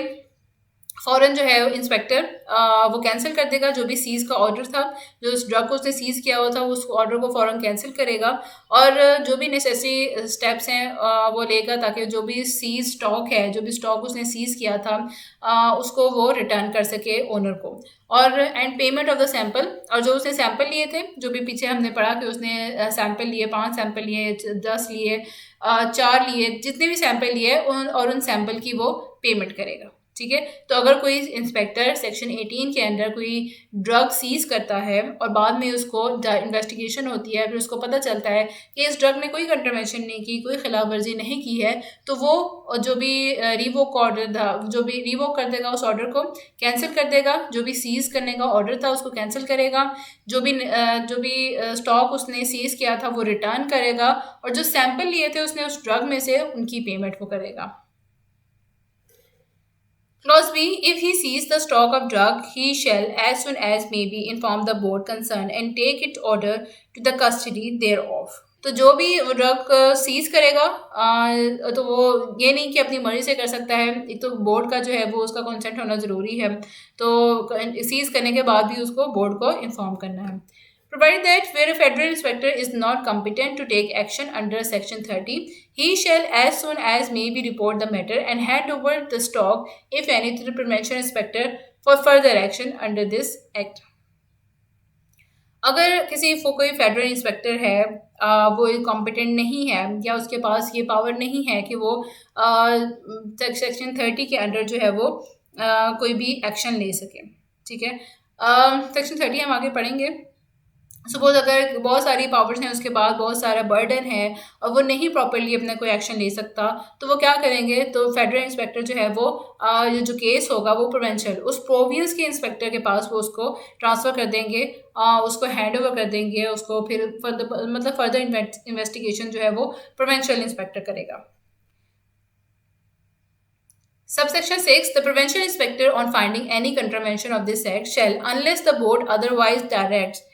फ़ौरन जो है इंस्पेक्टर वो कैंसिल कर देगा जो भी सीज़ का ऑर्डर था, जो उस ड्रग को उसने सीज़ किया हुआ था उस ऑर्डर को फ़ौरन कैंसिल करेगा और जो भी नेसेसरी स्टेप्स हैं वो लेगा ताकि जो भी सीज़ स्टॉक है, जो भी स्टॉक उसने सीज़ किया था उसको वो रिटर्न कर सके ओनर को। और and payment of the sample, और जो उसने सैंपल लिए थे, जो भी पीछे हमने पढ़ा कि उसने सैंपल लिए, 5 सैंपल लिए, 10 लिए, 4 लिए, जितने भी सैंपल लिए उन सैंपल की वो पेमेंट करेगा। ठीक है, तो अगर कोई इंस्पेक्टर सेक्शन 18 के अंडर कोई ड्रग सीज करता है और बाद में उसको इन्वेस्टिगेशन होती है, फिर उसको पता चलता है कि इस ड्रग ने कोई कंट्रावेंशन नहीं की, कोई खिलाफ वर्जी नहीं की है, तो वो जो भी रिवोक ऑर्डर था, जो भी रिवोक कर देगा उस ऑर्डर को, कैंसिल कर देगा, जो भी सीज करने का ऑर्डर था उसको कैंसिल करेगा, जो भी स्टॉक उसने सीज किया था वो रिटर्न करेगा और जो सैंपल लिए थे उसने उस ड्रग में से उनकी पेमेंट वो करेगा। Clause B, if he sees the stock of drug, he shall, as soon as may be, inform the board concerned and take it order to the custody thereof. तो जो भी वो ड्रग सीज करेगा तो वो ये नहीं कि अपनी मर्जी से कर सकता है, एक तो बोर्ड का जो है वो उसका कंसेंट होना ज़रूरी है, तो सीज करने के बाद भी उसको बोर्ड को इन्फॉर्म करना है। Provided that where a federal inspector is not competent to take action under Section 30, he shall, as soon as may be, report the matter and hand over the stock, if any, to the prevention inspector for further action under this act. अगर कोई federal inspector है वो competent नहीं है या उसके पास ये power नहीं है कि वो सेक्शन 30 के अंडर जो है वो कोई भी एक्शन ले सके। ठीक है, सेक्शन 30 हम आगे पढ़ेंगे। सपोज अगर बहुत सारी पावर्स हैं, उसके बाद बहुत सारा बर्डन है और वो नहीं प्रॉपरली अपना कोई एक्शन ले सकता, तो वो क्या करेंगे, तो फेडरल इंस्पेक्टर जो है वो ये जो केस होगा वो प्रोवेंशियल उस प्रोविंस के इंस्पेक्टर के पास वो उसको ट्रांसफ़र कर देंगे, उसको हैंड ओवर कर देंगे उसको, फिर फर्दर इन्वेस्टिगेशन जो है वो प्रोवेंशियल इंस्पेक्टर करेगा। Subsection 6. The provincial inspector on finding any contravention of this act shall, unless the board otherwise directs,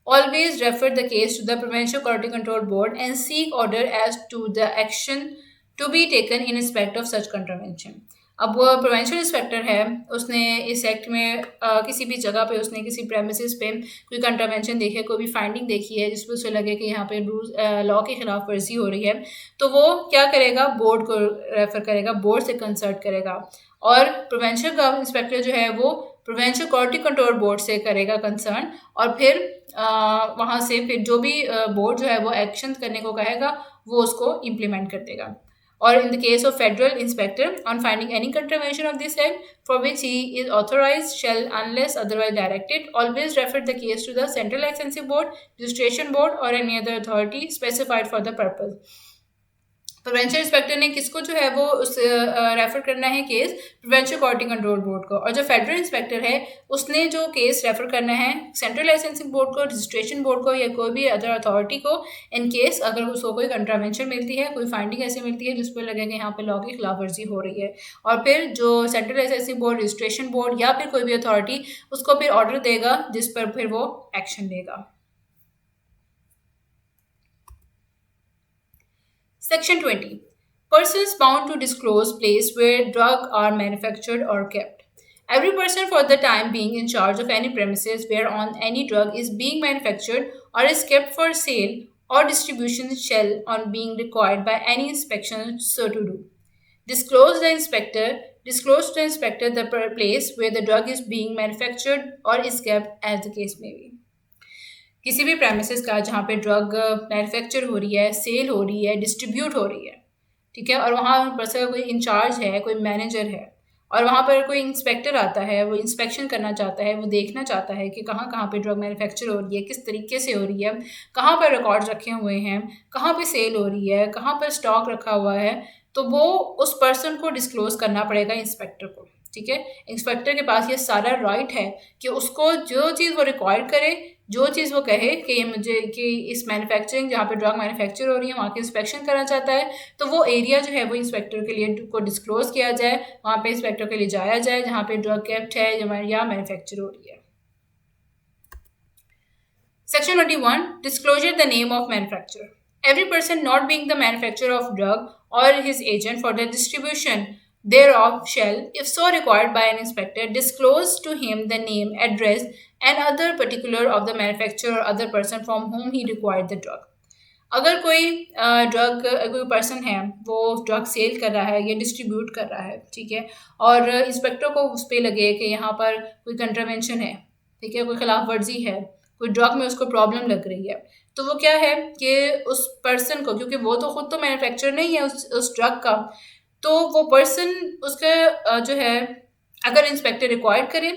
always refer the case to the Provincial Quality Control Board and seek order as to the action to be taken in respect of such contravention. अब वो provincial inspector है, उसने इस act में किसी भी जगह पे उसने किसी प्रेमिसेस पे कोई कंट्रावेंशन देखी है, कोई भी फाइंडिंग देखी है जिसमें उसे लगे कि यहाँ पे रूल लॉ की खिलाफ वर्जी हो रही है, तो वो क्या करेगा, बोर्ड को रेफर करेगा, बोर्ड से कंसल्ट करेगा। और प्रोविंशियल इंस्पेक्टर जो है वो प्रोविंशियल क्वालिटी कंट्रोल बोर्ड से करेगा कंसर्न, और फिर वहाँ से फिर जो भी बोर्ड जो है वो एक्शन करने को कहेगा वो उसको इम्प्लीमेंट कर देगा। Or in the case of federal inspector on finding any contravention of this act for which he is authorized shall, unless otherwise directed, always refer the case to the Central Licensing Board, Registration Board or any other authority specified for the purpose. Provincial inspector ने किसको जो है वो उस refer करना है case provincial quality control board को, और जो फेडरल इंस्पेक्टर है उसने जो केस रेफर करना है सेंट्रल लाइसेंसिंग बोर्ड को, रजिस्ट्रेशन बोर्ड को या कोई भी अदर अथॉरिटी को, इन केस अगर उसको कोई कंट्रावेंशन मिलती है, कोई फाइंडिंग ऐसी मिलती है जिस पर लगे कि यहाँ पे लॉ की खिलाफ वर्जी हो रही है, और फिर जो central licensing board, registration board या फिर कोई भी अथॉरिटी उसको फिर ऑर्डर देगा जिस पर फिर वो एक्शन लेगा। Section 20. Persons bound to disclose place where drugs are manufactured or kept. Every person for the time being in charge of any premises whereon any drug is being manufactured or is kept for sale or distribution shall, on being required by any inspection, so to do. Disclose to the inspector the place where the drug is being manufactured or is kept, as the case may be. किसी भी premises का जहाँ पे drug manufacture हो रही है, cell हो रही है, डिस्ट्रीब्यूट हो रही है, ठीक है, और वहाँ पर से कोई इंचार्ज है, कोई मैनेजर है, और वहाँ पर कोई इंस्पेक्टर आता है, वो इंस्पेक्शन करना चाहता है, वो देखना चाहता है कि कहाँ कहाँ पे ड्रग मैन्युफैक्चर हो रही है, किस तरीके से हो रही है, कहाँ पर रिकॉर्ड्स रखे हुए हैं, कहाँ पे सेल हो रही है, कहाँ पर स्टॉक रखा हुआ है, तो वो उस पर्सन को डिस्क्लोज करना पड़ेगा इंस्पेक्टर को। ठीक है, इंस्पेक्टर के पास ये सारा राइट है कि उसको जो चीज़ वो रिक्वायर करे, जो चीज़ वो कहे कि ये मुझे कि इस मैन्युफैक्चरिंग जहाँ पे ड्रग मैन्युफैक्चर हो रही है वहाँ की इंस्पेक्शन करना चाहता है, तो वो एरिया जो है वो इंस्पेक्टर के लिए को डिस्क्लोज किया जाए, वहाँ पे इंस्पेक्टर के लिए जाया जाए जहाँ पे ड्रग केप्ट है या मैन्युफैक्चर हो रही है। Section 21. Disclosure the name of manufacturer. Every person not being the manufacturer of drug or his agent for the distribution thereof shall, if so required by an inspector, disclose to him the name, address, and other particular of the manufacturer or other person from whom he required the drug. अगर कोई कोई person है वो drug cell कर रहा है या distribute कर रहा है, ठीक है, और इंस्पेक्टर को उस पर लगे कि यहाँ पर कोई कंट्रावेंशन है, ठीक है, कोई खिलाफ वर्जी है, कोई ड्रग में उसको प्रॉब्लम लग रही है, तो वो क्या है कि उस पर्सन को, क्योंकि वो तो खुद तो मैन्युफैक्चर नहीं है उस ड्रग का, तो वो पर्सन उसका जो है अगर इंस्पेक्टर रिक्वायर्ड करे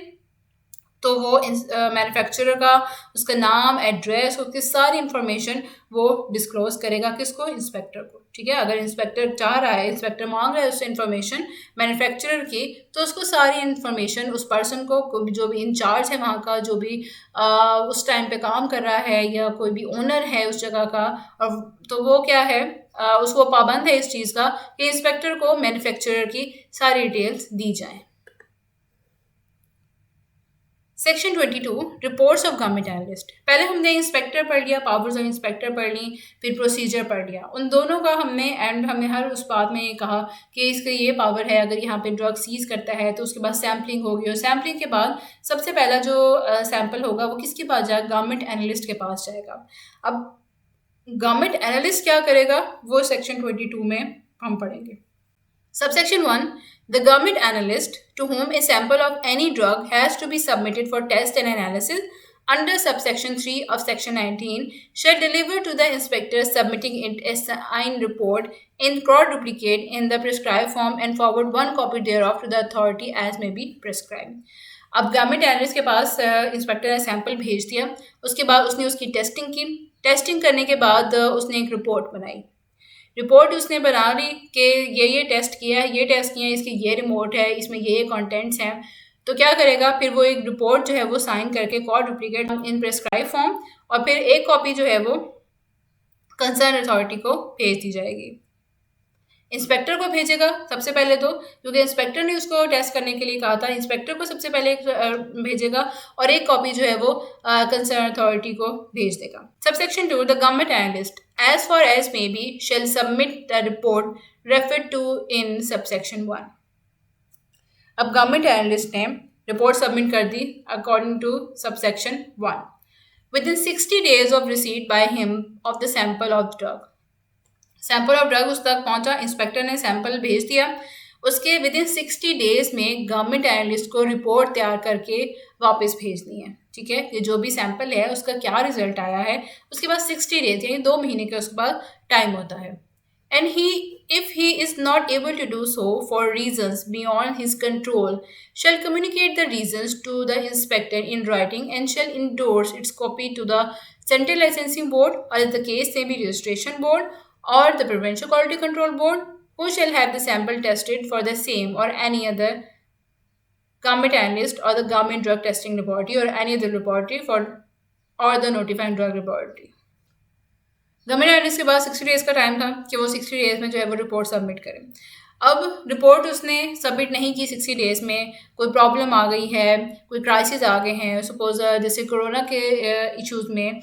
तो वो मैन्युफैक्चरर का उसका नाम, एड्रेस, उसकी सारी इंफॉर्मेशन वो डिस्क्लोज करेगा किसको, इंस्पेक्टर को। ठीक है, अगर इंस्पेक्टर चाह रहा है, इंस्पेक्टर मांग रहा है उससे इंफॉर्मेशन मैन्युफैक्चरर की, तो उसको सारी इंफॉर्मेशन उस पर्सन को जो भी इंचार्ज है वहाँ का, जो भी उस टाइम पे काम कर रहा है या कोई भी ओनर है उस जगह का, और तो वो क्या है उसको पाबंद है इस चीज़ का कि इंस्पेक्टर को मैन्युफैक्चरर की सारी डिटेल्स दी जाएँ। Section 22. Reports of government analyst. पहले हमने इंस्पेक्टर पढ़ लिया, पावर्स ऑफ इंस्पेक्टर पढ़ ली, फिर प्रोसीजर पढ़ लिया, उन दोनों का हमने हर उस बात में ये कहा कि इसका ये पावर है, अगर यहाँ पे ड्रग सीज करता है तो उसके बाद सैम्पलिंग होगी, और सैम्पलिंग के बाद सबसे पहला जो सैम्पल होगा वो किसके पास जाएगा, गवर्नमेंट एनालिस्ट के पास जाएगा। अब गवर्नमेंट एनालिस्ट क्या करेगा वो सेक्शन 22 में हम पढ़ेंगे। Subsection 1. The government analyst to whom a sample of any drug has to be submitted for test and analysis under subsection 3 of section 19 shall deliver to the inspector submitting it a signed report in quadruplicate in the prescribed form and forward one copy thereof to the authority as may be prescribed. अब government analyst के पास inspector ने sample भेज दिया, उसके बाद उसने उसकी testing की, टेस्टिंग करने के बाद उसने एक रिपोर्ट बनाई, रिपोर्ट उसने बना ली कि ये टेस्ट किया है, ये टेस्ट किया है, इसकी ये रिमोट है, इसमें ये कंटेंट्स हैं। तो क्या करेगा, फिर वो एक रिपोर्ट जो है वो साइन करके क्वाड्रुप्लिकेट इन प्रेस्क्राइब फॉर्म और फिर एक कॉपी जो है वो कंसर्न अथॉरिटी को भेज दी जाएगी। इंस्पेक्टर को भेजेगा सबसे पहले, तो क्योंकि इंस्पेक्टर ने उसको टेस्ट करने के लिए कहा था, इंस्पेक्टर को सबसे पहले भेजेगा और एक कॉपी जो है वो कंसर्न अथॉरिटी को भेज देगा। Subsection 2, the government analyst as far as may be shall submit the report referred to in subsection 1। अब गवर्नमेंट एनालिस्ट ने रिपोर्ट सबमिट कर दी according to subsection 1 within 60 days of receipt by him of the sample of drug. Sample of drug उस तक पहुंचा, inspector ने sample भेज दिया, उसके विद इन 60 days में गवर्नमेंट एनालिस्ट को रिपोर्ट तैयार करके वापस भेजनी है। ठीक है, ये जो भी सैंपल है उसका क्या रिजल्ट आया है, उसके बाद 60 days यानी 2 महीने का उसके बाद टाइम होता है। And if he is not able to do so for reasons beyond his control, shall communicate the reasons to the inspector in writing and shall endorse its copy to the Central Licensing Board, or if the case may be Registration Board, or the Provincial Quality Control Board, who shall have the sample tested for the same or any other government analyst or the government drug testing laboratory or any other laboratory for or the notifying drug laboratory. Government analyst के पास 60 days का time था कि वो 60 days में जो है वो report submit करें। अब रिपोर्ट उसने सबमिट नहीं की 60 days में, कोई प्रॉब्लम आ गई है, कोई क्राइसिस आ गए हैं, सपोज जैसे कोरोना के इश्यूज़ में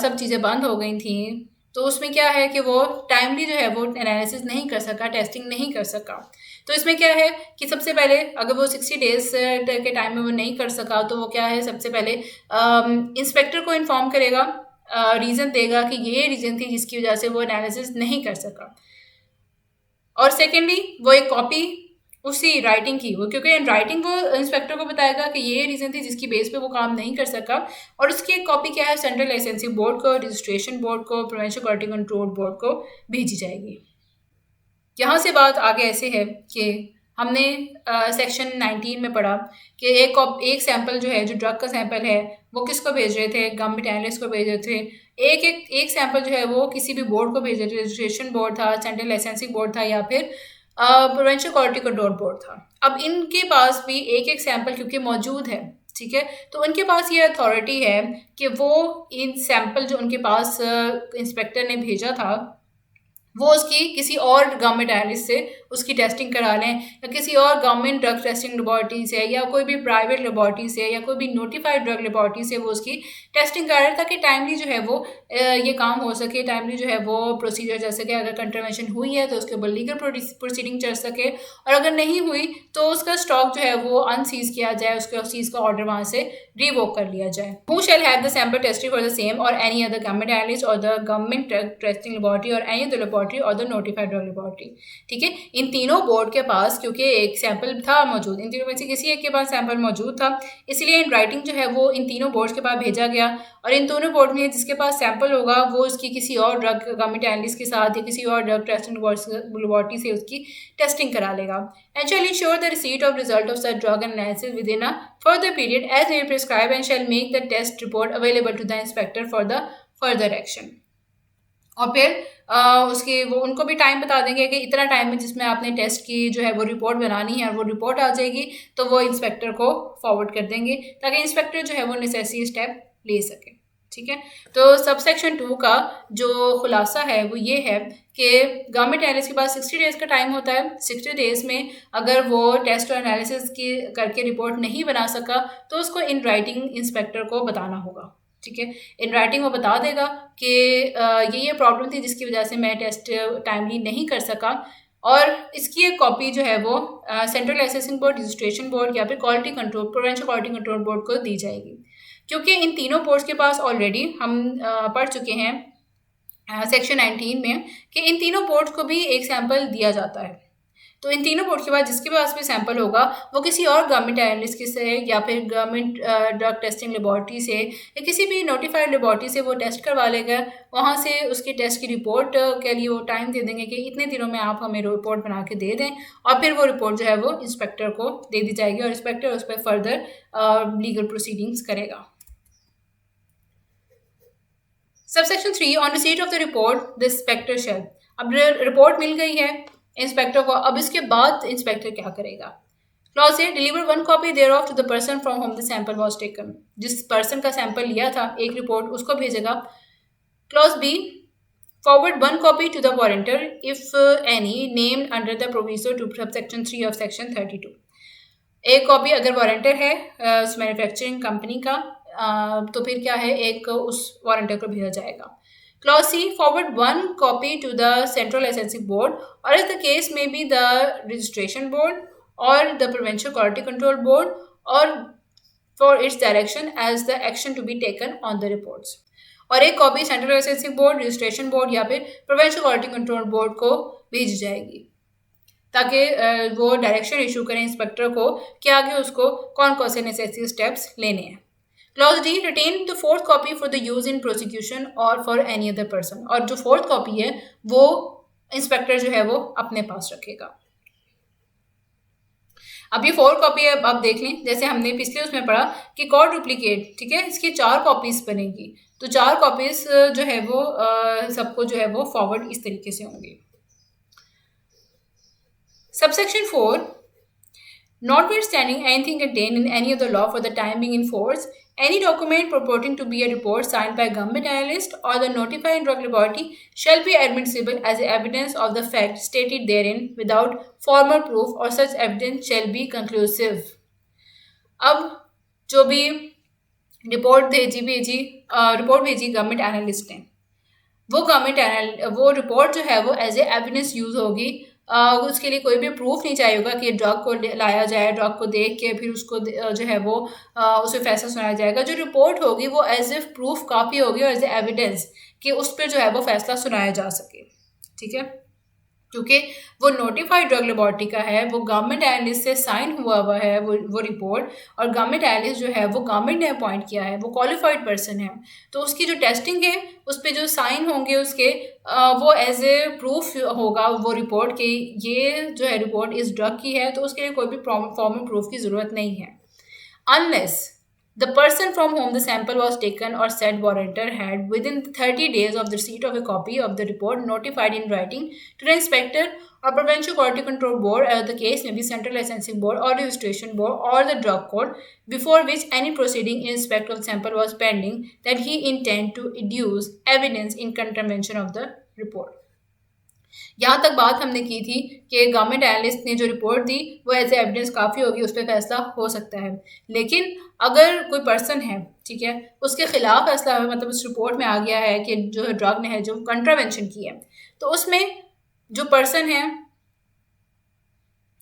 सब चीज़ें बंद हो गई थी, तो उसमें क्या है कि वो टाइमली जो है वो एनालिसिस नहीं कर सका, टेस्टिंग नहीं कर सका। तो इसमें क्या है कि सबसे पहले अगर वो 60 days के टाइम में वो नहीं कर सका तो वो क्या है, सबसे पहले इंस्पेक्टर को इन्फॉर्म करेगा, रीज़न देगा कि ये रीज़न थी जिसकी वजह से वो एनालिसिस नहीं कर सका। और सेकेंडली वो एक कॉपी उसी राइटिंग की, वो क्योंकि इन राइटिंग वो इंस्पेक्टर को बताएगा कि ये रीज़न थी जिसकी बेस पे वो काम नहीं कर सका, और उसकी एक कॉपी क्या है सेंट्रल लाइसेंसिंग बोर्ड को, रजिस्ट्रेशन बोर्ड को, प्रोविंशियल क्वालिटी कंट्रोल बोर्ड को भेजी जाएगी। यहाँ से बात आगे ऐसे है कि हमने सेक्शन 19 में पढ़ा कि एक सैंपल जो है, जो ड्रग का सैंपल है, वो किसको भेज रहे थे, गवर्नमेंट एनालिस्ट को भेज रहे थे। एक सैंपल जो है वो किसी भी बोर्ड को भेज रहे थे, रजिस्ट्रेशन बोर्ड था, सेंट्रल लाइसेंसिंग बोर्ड था, या फिर प्रोविंशियल क्वालिटी कंट्रोल बोर्ड था। अब इनके पास भी एक सैंपल क्योंकि मौजूद है, ठीक है, तो उनके पास ये अथॉरिटी है कि वो इन सैंपल जो उनके पास इंस्पेक्टर ने भेजा था वो उसकी किसी और गवर्नमेंट एनालिस्ट से उसकी टेस्टिंग करा लें, या किसी और गवर्नमेंट ड्रग टेस्टिंग लेबॉर्ट्री से, या कोई भी प्राइवेट लेबॉर्ट्री से, या कोई भी नोटिफाइड ड्रग लेबॉर्ट्री से वो उसकी टेस्टिंग करा लें, ताकि टाइमली जो है वो ये काम हो सके, टाइमली जो है वो प्रोसीजर चल सके। अगर कंट्रावेंशन हुई है तो उसके ऊपर लीगल प्रोसीडिंग चल सके, और अगर नहीं हुई तो उसका स्टॉक जो है वो अनसीज किया जाए, उसके उस चीज़ का ऑर्डर वहाँ से रिवोक कर लिया जाए। Who shall have the sample tested for the same और एनी अदर गवर्नमेंट एनालिस्ट और the government drug testing laboratory और एनी अदर लेबॉर्ट्री और द नोटिफाइड ड्रग लेबॉर्ट्री। ठीक है, इन तीनों बोर्ड के पास क्योंकि एक सैंपल था मौजूद, इन तीनों में से किसी एक के पास सैंपल मौजूद था, इसलिए इन राइटिंग जो है वो इन तीनों बोर्ड्स के पास भेजा गया, और इन दोनों बोर्ड में जिसके पास सैंपल होगा वो उसकी किसी और ड्रग गवर्नमेंट एनालिस्ट के साथ या किसी और ड्रग टेस्टिंग लेबॉर्ट्री से उसकी टेस्टिंग करा लेगा। And shall ensure the receipt of result of such drug analysis within a further period as may prescribe and shall make the test report available to the inspector for the further action. और फिर उसके वो उनको भी time बता देंगे कि इतना टाइम है जिसमें आपने टेस्ट की जो है वो रिपोर्ट बनानी है, और वो रिपोर्ट आ जाएगी तो वो इंस्पेक्टर को फॉरवर्ड कर देंगे ताकि इंस्पेक्टर जो है वो नेसेसरी स्टेप ले सके। ठीक है, तो सबसेक्शन 2 का जो खुलासा है वो ये है कि गवर्नमेंट एनालिस्ट के पास 60 days का टाइम होता है। 60 days में अगर वो टेस्ट और एनालिसिस की करके रिपोर्ट नहीं बना सका तो उसको इन राइटिंग इंस्पेक्टर को बताना होगा। ठीक है, इन राइटिंग वो बता देगा कि ये प्रॉब्लम थी जिसकी वजह से मैं टेस्ट टाइमली नहीं कर सका, और इसकी एक कॉपी जो है वो central licensing board, registration board या फिर quality control, provincial quality control board को दी जाएगी। क्योंकि इन तीनों बोर्ड्स के पास ऑलरेडी हम पढ़ चुके हैं सेक्शन 19 में कि इन तीनों बोर्ड्स को भी एक सैंपल दिया जाता है। तो इन तीनों बोर्ड के बाद जिसके पास भी सैंपल होगा वो किसी और गवर्नमेंट एनालिस्ट से या फिर गवर्नमेंट ड्रग टेस्टिंग लेबॉर्ट्री से या किसी भी नोटिफाइड लेबॉर्ट्री से वो टेस्ट करवा लेगा। वहाँ से उसकी टेस्ट की रिपोर्ट के लिए वो टाइम दे देंगे कि इतने दिनों में आप हमें रिपोर्ट बना के दे दें, और फिर वो रिपोर्ट जो है वो इंस्पेक्टर को दे दी जाएगी और इंस्पेक्टर उस पर फर्दर लीगल प्रोसीडिंग्स करेगा। Subsection 3, on receipt of the report the inspector shall. अब रिपोर्ट मिल गई है इंस्पेक्टर को, अब इसके बाद इंस्पेक्टर क्या करेगा? Clause A, deliver one copy there of to the person from whom the sample was taken. जिस पर्सन का सैंपल लिया था एक रिपोर्ट उसको भेजेगा। Clause B, forward one copy to the warrantor if any named under the proviso to subsection 3 of section 32। एक copy अगर वारंटर है उस मैन्युफैक्चरिंग कंपनी का, तो फिर क्या है, एक उस वारंटर को भेजा जाएगा। Clause C, forward one copy to the central licensing board or as the case may be the registration board or the provincial quality control board or for its direction as the action to be taken on the reports. और एक copy central licensing board, registration board या फिर provincial quality control board को भेजी जाएगी ताकि वो direction issue करें इंस्पेक्टर को कि आगे उसको कौन कौन से नेसेसरी स्टेप्स लेने हैं। Clause D, retain the fourth copy for the use in prosecution और फॉर एनी अदर पर्सन। और जो फोर्थ कॉपी है वो इंस्पेक्टर जो है वो अपने पास रखेगा। अब ये 4 कॉपी है, आप देख लें जैसे हमने पिछले उसमें पढ़ा कि कॉड डुप्लीकेट, ठीक है, इसकी 4 कॉपीज बनेगी। तो 4 कॉपीज जो है वो सबको जो है वो फॉरवर्ड इस तरीके से होंगे। Subsection 4, notwithstanding anything contained in any of the law for the time being in force, any document purporting to be a report signed by a government analyst or the notified drug laboratory shall be admissible as evidence of the fact stated therein without formal proof or such evidence shall be conclusive. अब जो भी report भेजी government analyst ने, वो report जो है वो as a evidence use होगी। उसके लिए कोई भी प्रूफ नहीं चाहिए होगा कि ड्रग को लाया जाए, ड्रग को देख के फिर उसको जो है वो उसे फैसला सुनाया जाएगा। जो रिपोर्ट होगी वो एज ए प्रूफ काफ़ी होगी और एज ए एविडेंस कि उस पर जो है वो फैसला सुनाया जा सके, ठीक है, क्योंकि वो नोटिफाइड ड्रग लेबॉर्ट्री का है, वो गवर्नमेंट एनालिस्ट से साइन हुआ है वो रिपोर्ट, और गवर्नमेंट एनालिस्ट जो है वो गवर्नमेंट ने अपॉइंट किया है, वो क्वालिफाइड पर्सन है। तो उसकी जो टेस्टिंग है उस पर जो साइन होंगे उसके वो एज ए प्रूफ होगा वो रिपोर्ट कि ये जो है रिपोर्ट इस ड्रग की है। तो उसके लिए कोई भी फॉर्मल प्रूफ की ज़रूरत नहीं है। Unless the person from whom the sample was taken or said warrantor had within 30 days of the receipt of a copy of the report notified in writing to the inspector or provincial quality control board, as the case may be central licensing board or registration board or the drug court, before which any proceeding in respect of sample was pending, that he intend to adduce evidence in contravention of the report. यहाँ तक बात हमने की थी कि government analyst ने जो report दी वो एज ए एविडेंस काफ़ी होगी, उस पर फैसला हो सकता है। लेकिन अगर कोई पर्सन है, ठीक है, उसके खिलाफ फैसला है, मतलब उस रिपोर्ट में आ गया है कि जो ड्रग ने है जो कंट्रावेंशन की है, तो उसमें जो पर्सन है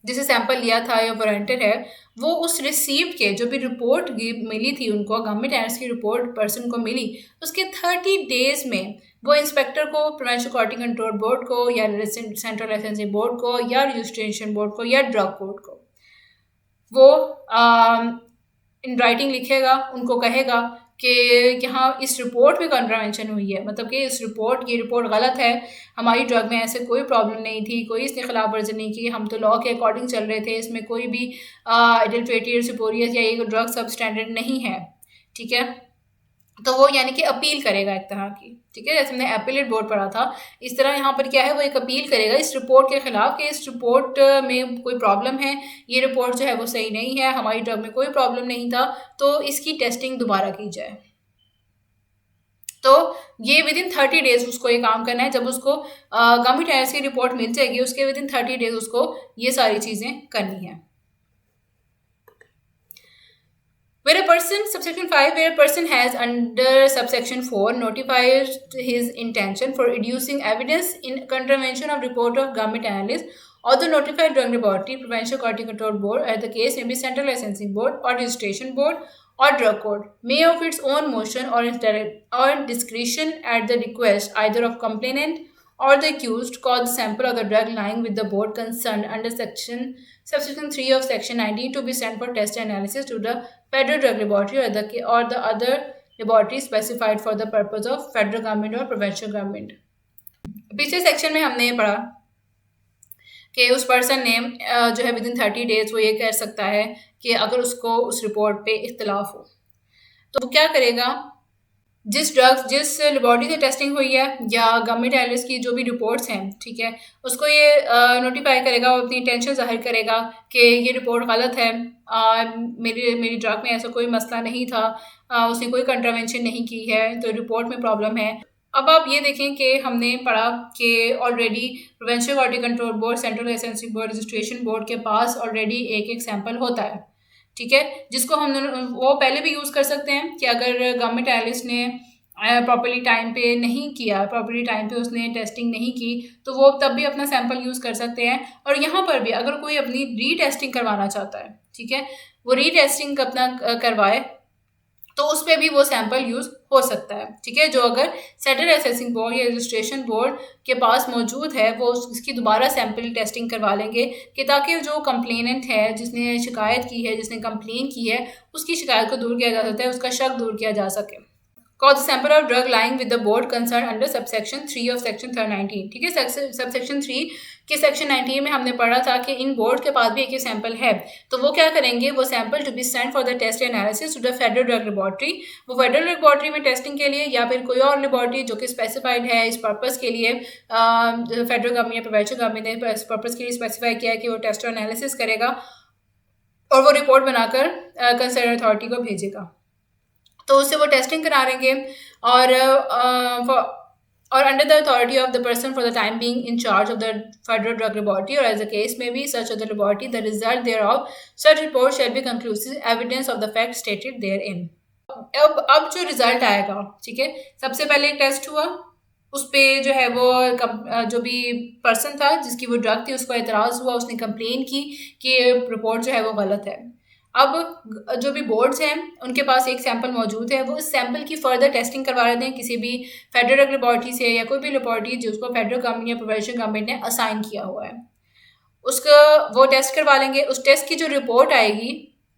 जिसे सैंपल लिया था या वारंटर है, वो उस रिसीव्ड के जो भी रिपोर्ट मिली थी उनको, गवर्नमेंट एनालिस्ट की रिपोर्ट पर्सन को मिली, उसके 30 डेज में वो इंस्पेक्टर को, प्रोविंशियल क्वालिटी कंट्रोल बोर्ड को या सेंट्रल लाइसेंसिंग बोर्ड को या रजिस्ट्रेशन बोर्ड को या ड्रग कोर्ट को वो इन राइटिंग लिखेगा, उनको कहेगा कि यहाँ इस रिपोर्ट में कंट्रावेंशन हुई है, मतलब कि ये रिपोर्ट गलत है, हमारी ड्रग में ऐसे कोई प्रॉब्लम नहीं थी, कोई इसने खिलाफ वर्जी नहीं की, हम तो लॉ के अकॉर्डिंग चल रहे थे, इसमें कोई भी एडल्ट्रेटेड, सुपोरियस या ये ड्रग सब स्टैंडर्ड नहीं है, ठीक है। तो वो यानी कि अपील करेगा एक तरह की, ठीक है, जैसे हमने एपीलेट बोर्ड पढ़ा था, इस तरह यहाँ पर क्या है, वो एक अपील करेगा इस रिपोर्ट के खिलाफ कि इस रिपोर्ट में कोई प्रॉब्लम है, ये रिपोर्ट जो है वो सही नहीं है, हमारी ड्रग में कोई प्रॉब्लम नहीं था, तो इसकी टेस्टिंग दोबारा की जाए। तो ये विद इन 30 डेज उसको ये काम करना है। जब उसको गवर्नमेंट एनालिस्ट की रिपोर्ट मिल जाएगी, उसके विद इन 30 डेज उसको ये सारी चीज़ें करनी है। Where a person, subsection 5, where a person has under subsection 4 notified his intention for adducing evidence in contravention of report of government analyst or the notified drug laboratory, provincial quality control board, as the case may be central licensing board or registration board or drug court, may of its own motion or discretion at the request either of complainant or the accused cause the sample of the drug lying with the board concerned under subsection 3 of section 19 to be sent for test analysis to the federal drug laboratory or the other laboratory specified for the purpose of federal government or provincial government. पिछले section में हमने ये पढ़ा कि उस person ने जो है विदिन 30 डेज वो ये कह सकता है कि अगर उसको उस रिपोर्ट पे इख्तलाफ हो तो वो क्या करेगा, जिस लेबॉरेटरी से टेस्टिंग हुई है या गवर्नमेंट एनालिस्ट की जो भी रिपोर्ट्स हैं, ठीक है, उसको ये नोटिफाई करेगा और अपनी टेंशन जाहिर करेगा कि ये रिपोर्ट गलत है, मेरी ड्रग में ऐसा कोई मसला नहीं था, उसने कोई कंट्रावेंशन नहीं की है, तो रिपोर्ट में प्रॉब्लम है। अब आप ये देखें कि हमने पढ़ा कि already provincial quality control board, central licensing board, registration board के पास ऑलरेडी एक सैंपल होता है, ठीक है, जिसको हम वो पहले भी यूज़ कर सकते हैं कि अगर गवर्नमेंट एनालिस्ट ने प्रॉपर्ली टाइम पे नहीं किया, प्रॉपर्ली टाइम पे उसने टेस्टिंग नहीं की, तो वो तब भी अपना सैंपल यूज़ कर सकते हैं। और यहाँ पर भी अगर कोई अपनी रीटेस्टिंग करवाना चाहता है, ठीक है, वो रीटेस्टिंग अपना करवाए तो उस पर भी वो सैंपल यूज़ हो सकता है, ठीक है, जो अगर सेंट्रल लाइसेंसिंग बोर्ड या रजिस्ट्रेशन बोर्ड के पास मौजूद है वो इसकी दोबारा सैंपल टेस्टिंग करवा लेंगे कि ताकि जो कंप्लेनेंट है, जिसने शिकायत की है, जिसने कंप्लेन की है, उसकी शिकायत को दूर किया जा सकता है, उसका शक दूर किया जा सके। Cause the sample of drug lying with the board concerned under subsection 3 of section 19, ठीक है, subsection 3 के section 19 में हमने पढ़ा था कि इन बोर्ड के पास भी एक सैंपल है, तो वो क्या करेंगे, वो sample to be sent for the test analysis to the federal drug laboratory, वो फेडरल लेबॉरेटरी में टेस्टिंग के लिए या फिर कोई और लेबॉरेटरी जो कि स्पेसिफाइड है इस पर्पज़ के लिए, फेडरल गवर्नमेंट या प्रोविंशियल गवर्नमेंट ने इस पर्पज़ के लिए स्पेसिफाई किया है कि वो टेस्ट और एनालिसिस करेगा और वो रिपोर्ट बनाकर कंसर्न अथॉरिटी को भेजेगा, तो उससे वो टेस्टिंग करा लेंगे और under the authority of the person for the time being in charge of the federal drug laboratory और as a case may be such of the laboratory the result thereof such report shall be conclusive evidence of the fact stated therein. अब जो result आएगा, ठीक है, सबसे पहले एक test हुआ, उस पर जो है वो जो भी पर्सन था जिसकी वो ड्रग थी उसको एतराज़ हुआ, उसने कंप्लेन की कि रिपोर्ट जो है वो गलत है। अब जो भी बोर्ड्स हैं उनके पास एक सैंपल मौजूद है, वो इस सैंपल की फर्दर टेस्टिंग करवा लेते हैं किसी भी फेडरल लेबॉरेटरी से या कोई भी लेबॉरेटरी जिसको फेडरल गवर्नमेंट या प्रोविंशियल गवर्नमेंट ने असाइन किया हुआ है, उसका वो टेस्ट करवा लेंगे। उस टेस्ट की जो रिपोर्ट आएगी,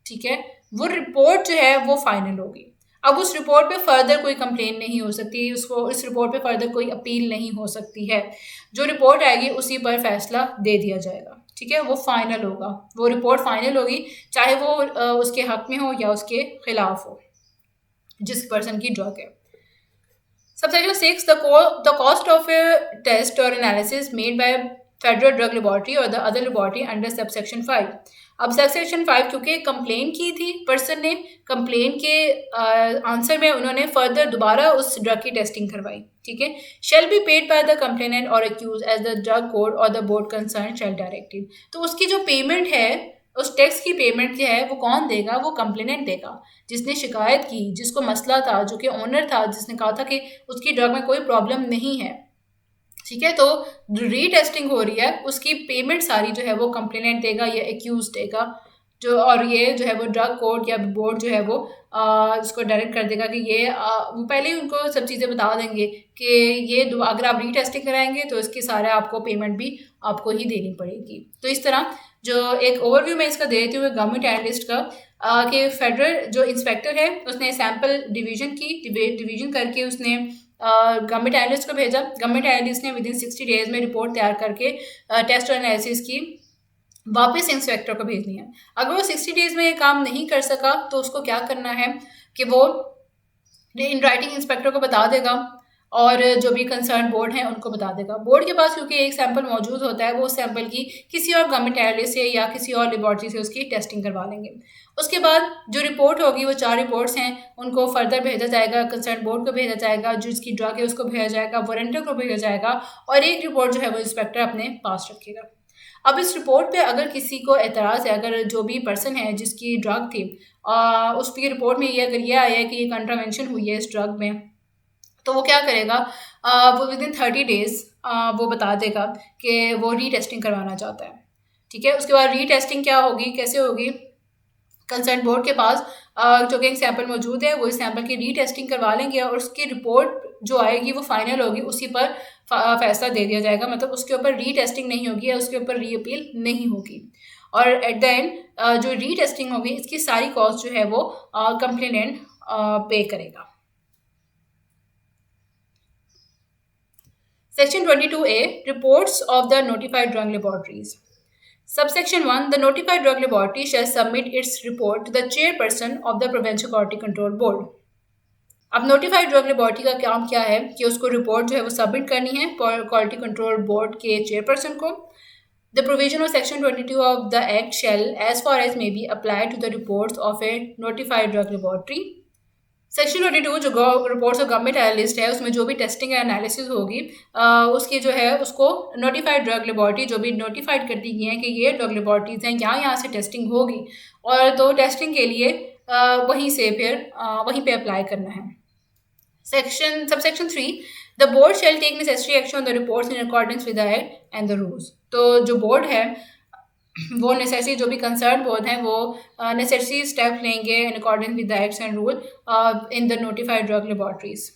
ठीक है, वो रिपोर्ट जो है वो फाइनल होगी। अब उस रिपोर्ट पे फर्दर कोई कंप्लेन नहीं हो सकती, उसको इस रिपोर्ट पे फर्दर कोई अपील नहीं हो सकती है, जो रिपोर्ट आएगी उसी पर फैसला दे दिया जाएगा, ठीक है, वो फाइनल होगा, वो रिपोर्ट फाइनल होगी, चाहे वो उसके हक में हो या उसके खिलाफ हो जिस पर्सन की ड्रग है। Subsection 6, the cost of a test or analysis made by federal drug laboratory or the other laboratory under subsection 5। अब सेक्शन 5 क्योंकि कंप्लेन की थी पर्सन ने, कंप्लेन के आंसर में उन्होंने फर्दर दोबारा उस ड्रग की टेस्टिंग करवाई, ठीक है, shall be paid by the complainant or accused as the drug court और the board concerned shall directed. तो उसकी जो पेमेंट है, उस टैक्स की पेमेंट जो है वो कौन देगा, वो कंप्लेनेंट देगा, जिसने शिकायत की, जिसको मसला था, जो कि ओनर था, जिसने कहा था कि उसकी ड्रग में कोई प्रॉब्लम नहीं है, ठीक है, तो रीटेस्टिंग हो रही है, उसकी पेमेंट सारी जो है वो कंप्लेनेंट देगा या एक्यूज देगा, जो और ये जो है वो ड्रग कोर्ट या बोर्ड जो है वो उसको डायरेक्ट कर देगा कि ये वो पहले ही उनको सब चीज़ें बता देंगे कि ये अगर आप रीटेस्टिंग कराएंगे तो इसके सारे आपको पेमेंट भी आपको ही देनी पड़ेगी। तो इस तरह जो एक ओवरव्यू मैं इसका दे देती हूँ गवर्नमेंट एनालिस्ट का कि फेडरल जो इंस्पेक्टर है उसने सैंपल डिवीजन करके उसने गवर्नमेंट एनालिस्ट को भेजा, गवर्नमेंट एनालिस्ट ने विदिन 60 डेज में रिपोर्ट तैयार करके टेस्ट और एनालिसिस की वापस इंस्पेक्टर को भेजनी है। अगर वो 60 डेज में ये काम नहीं कर सका तो उसको क्या करना है कि वो इन राइटिंग इंस्पेक्टर को बता देगा और जो भी कंसर्न बोर्ड है उनको बता देगा। बोर्ड के पास क्योंकि एक सैंपल मौजूद होता है, वो उस सैंपल की किसी और गवर्नमेंट एनालिस्ट से या किसी और लेबॉरेटरी से उसकी टेस्टिंग करवा लेंगे। उसके बाद जो रिपोर्ट होगी, वो 4 रिपोर्ट्स हैं, उनको फर्दर भेजा जाएगा, कंसर्न बोर्ड को भेजा जाएगा, जिसकी ड्रग है उसको भेजा जाएगा, वारंटर को भेजा जाएगा और एक रिपोर्ट जो है वो इंस्पेक्टर अपने पास रखेगा। अब इस रिपोर्ट पे अगर किसी को एतराज़ है, अगर जो भी पर्सन है जिसकी ड्रग थी उसकी रिपोर्ट में ये अगर ये आया है कि ये कंट्रावेंशन हुई है इस ड्रग में, तो वो क्या करेगा, वो विदिन 30 डेज़ वो बता देगा कि वो रीटेस्टिंग करवाना चाहता है, ठीक है। उसके बाद रीटेस्टिंग क्या होगी, कैसे होगी, कंसर्न बोर्ड के पास जो कि एक सैंपल मौजूद है, वो इस सैंपल की रीटेस्टिंग करवा लेंगे और उसकी रिपोर्ट जो आएगी वो फाइनल होगी, उसी पर फैसला दे दिया जाएगा। मतलब उसके ऊपर रीटेस्टिंग नहीं होगी या उसके ऊपर री अपील नहीं होगी। और एट द एंड जो रीटेस्टिंग होगी इसकी सारी कॉस्ट जो है वो कंप्लेनेंट पे करेगा। Section 22A, Reports of the Notified Drug Laboratories. Subsection 1, the notified drug laboratory shall submit its report to the chairperson of the Provincial Quality Control Board. अब नोटिफाइड ड्रग लेबोरेटरी का काम क्या है कि उसको रिपोर्ट जो है वो सबमिट करनी है क्वालिटी कंट्रोल बोर्ड के चेयरपर्सन को। The provision of section 22 of the act shall as far as may be apply to the reports of a notified drug laboratory. Section 22 जो रिपोर्ट्स ऑफ गवर्नमेंट एनालिस्ट है, उसमें जो भी testing या analysis होगी उसकी जो है उसको नोटिफाइड ड्रग लेबोरेटरी जो भी नोटिफाइड करती गई हैं कि ये ड्रग लेबोरेटरीज हैं, यहाँ से टेस्टिंग होगी और तो टेस्टिंग के लिए वहीं से फिर वहीं पे अप्लाई करना है। Subsection 3, the board shall take necessary action on the reports in accordance with the act and the rules. तो जो बोर्ड है वो नेसेसरी जो भी कंसर्न बोर्ड हैं वो नेसेसरी स्टेप लेंगे in according with the acts and rule in the notified drug laboratories.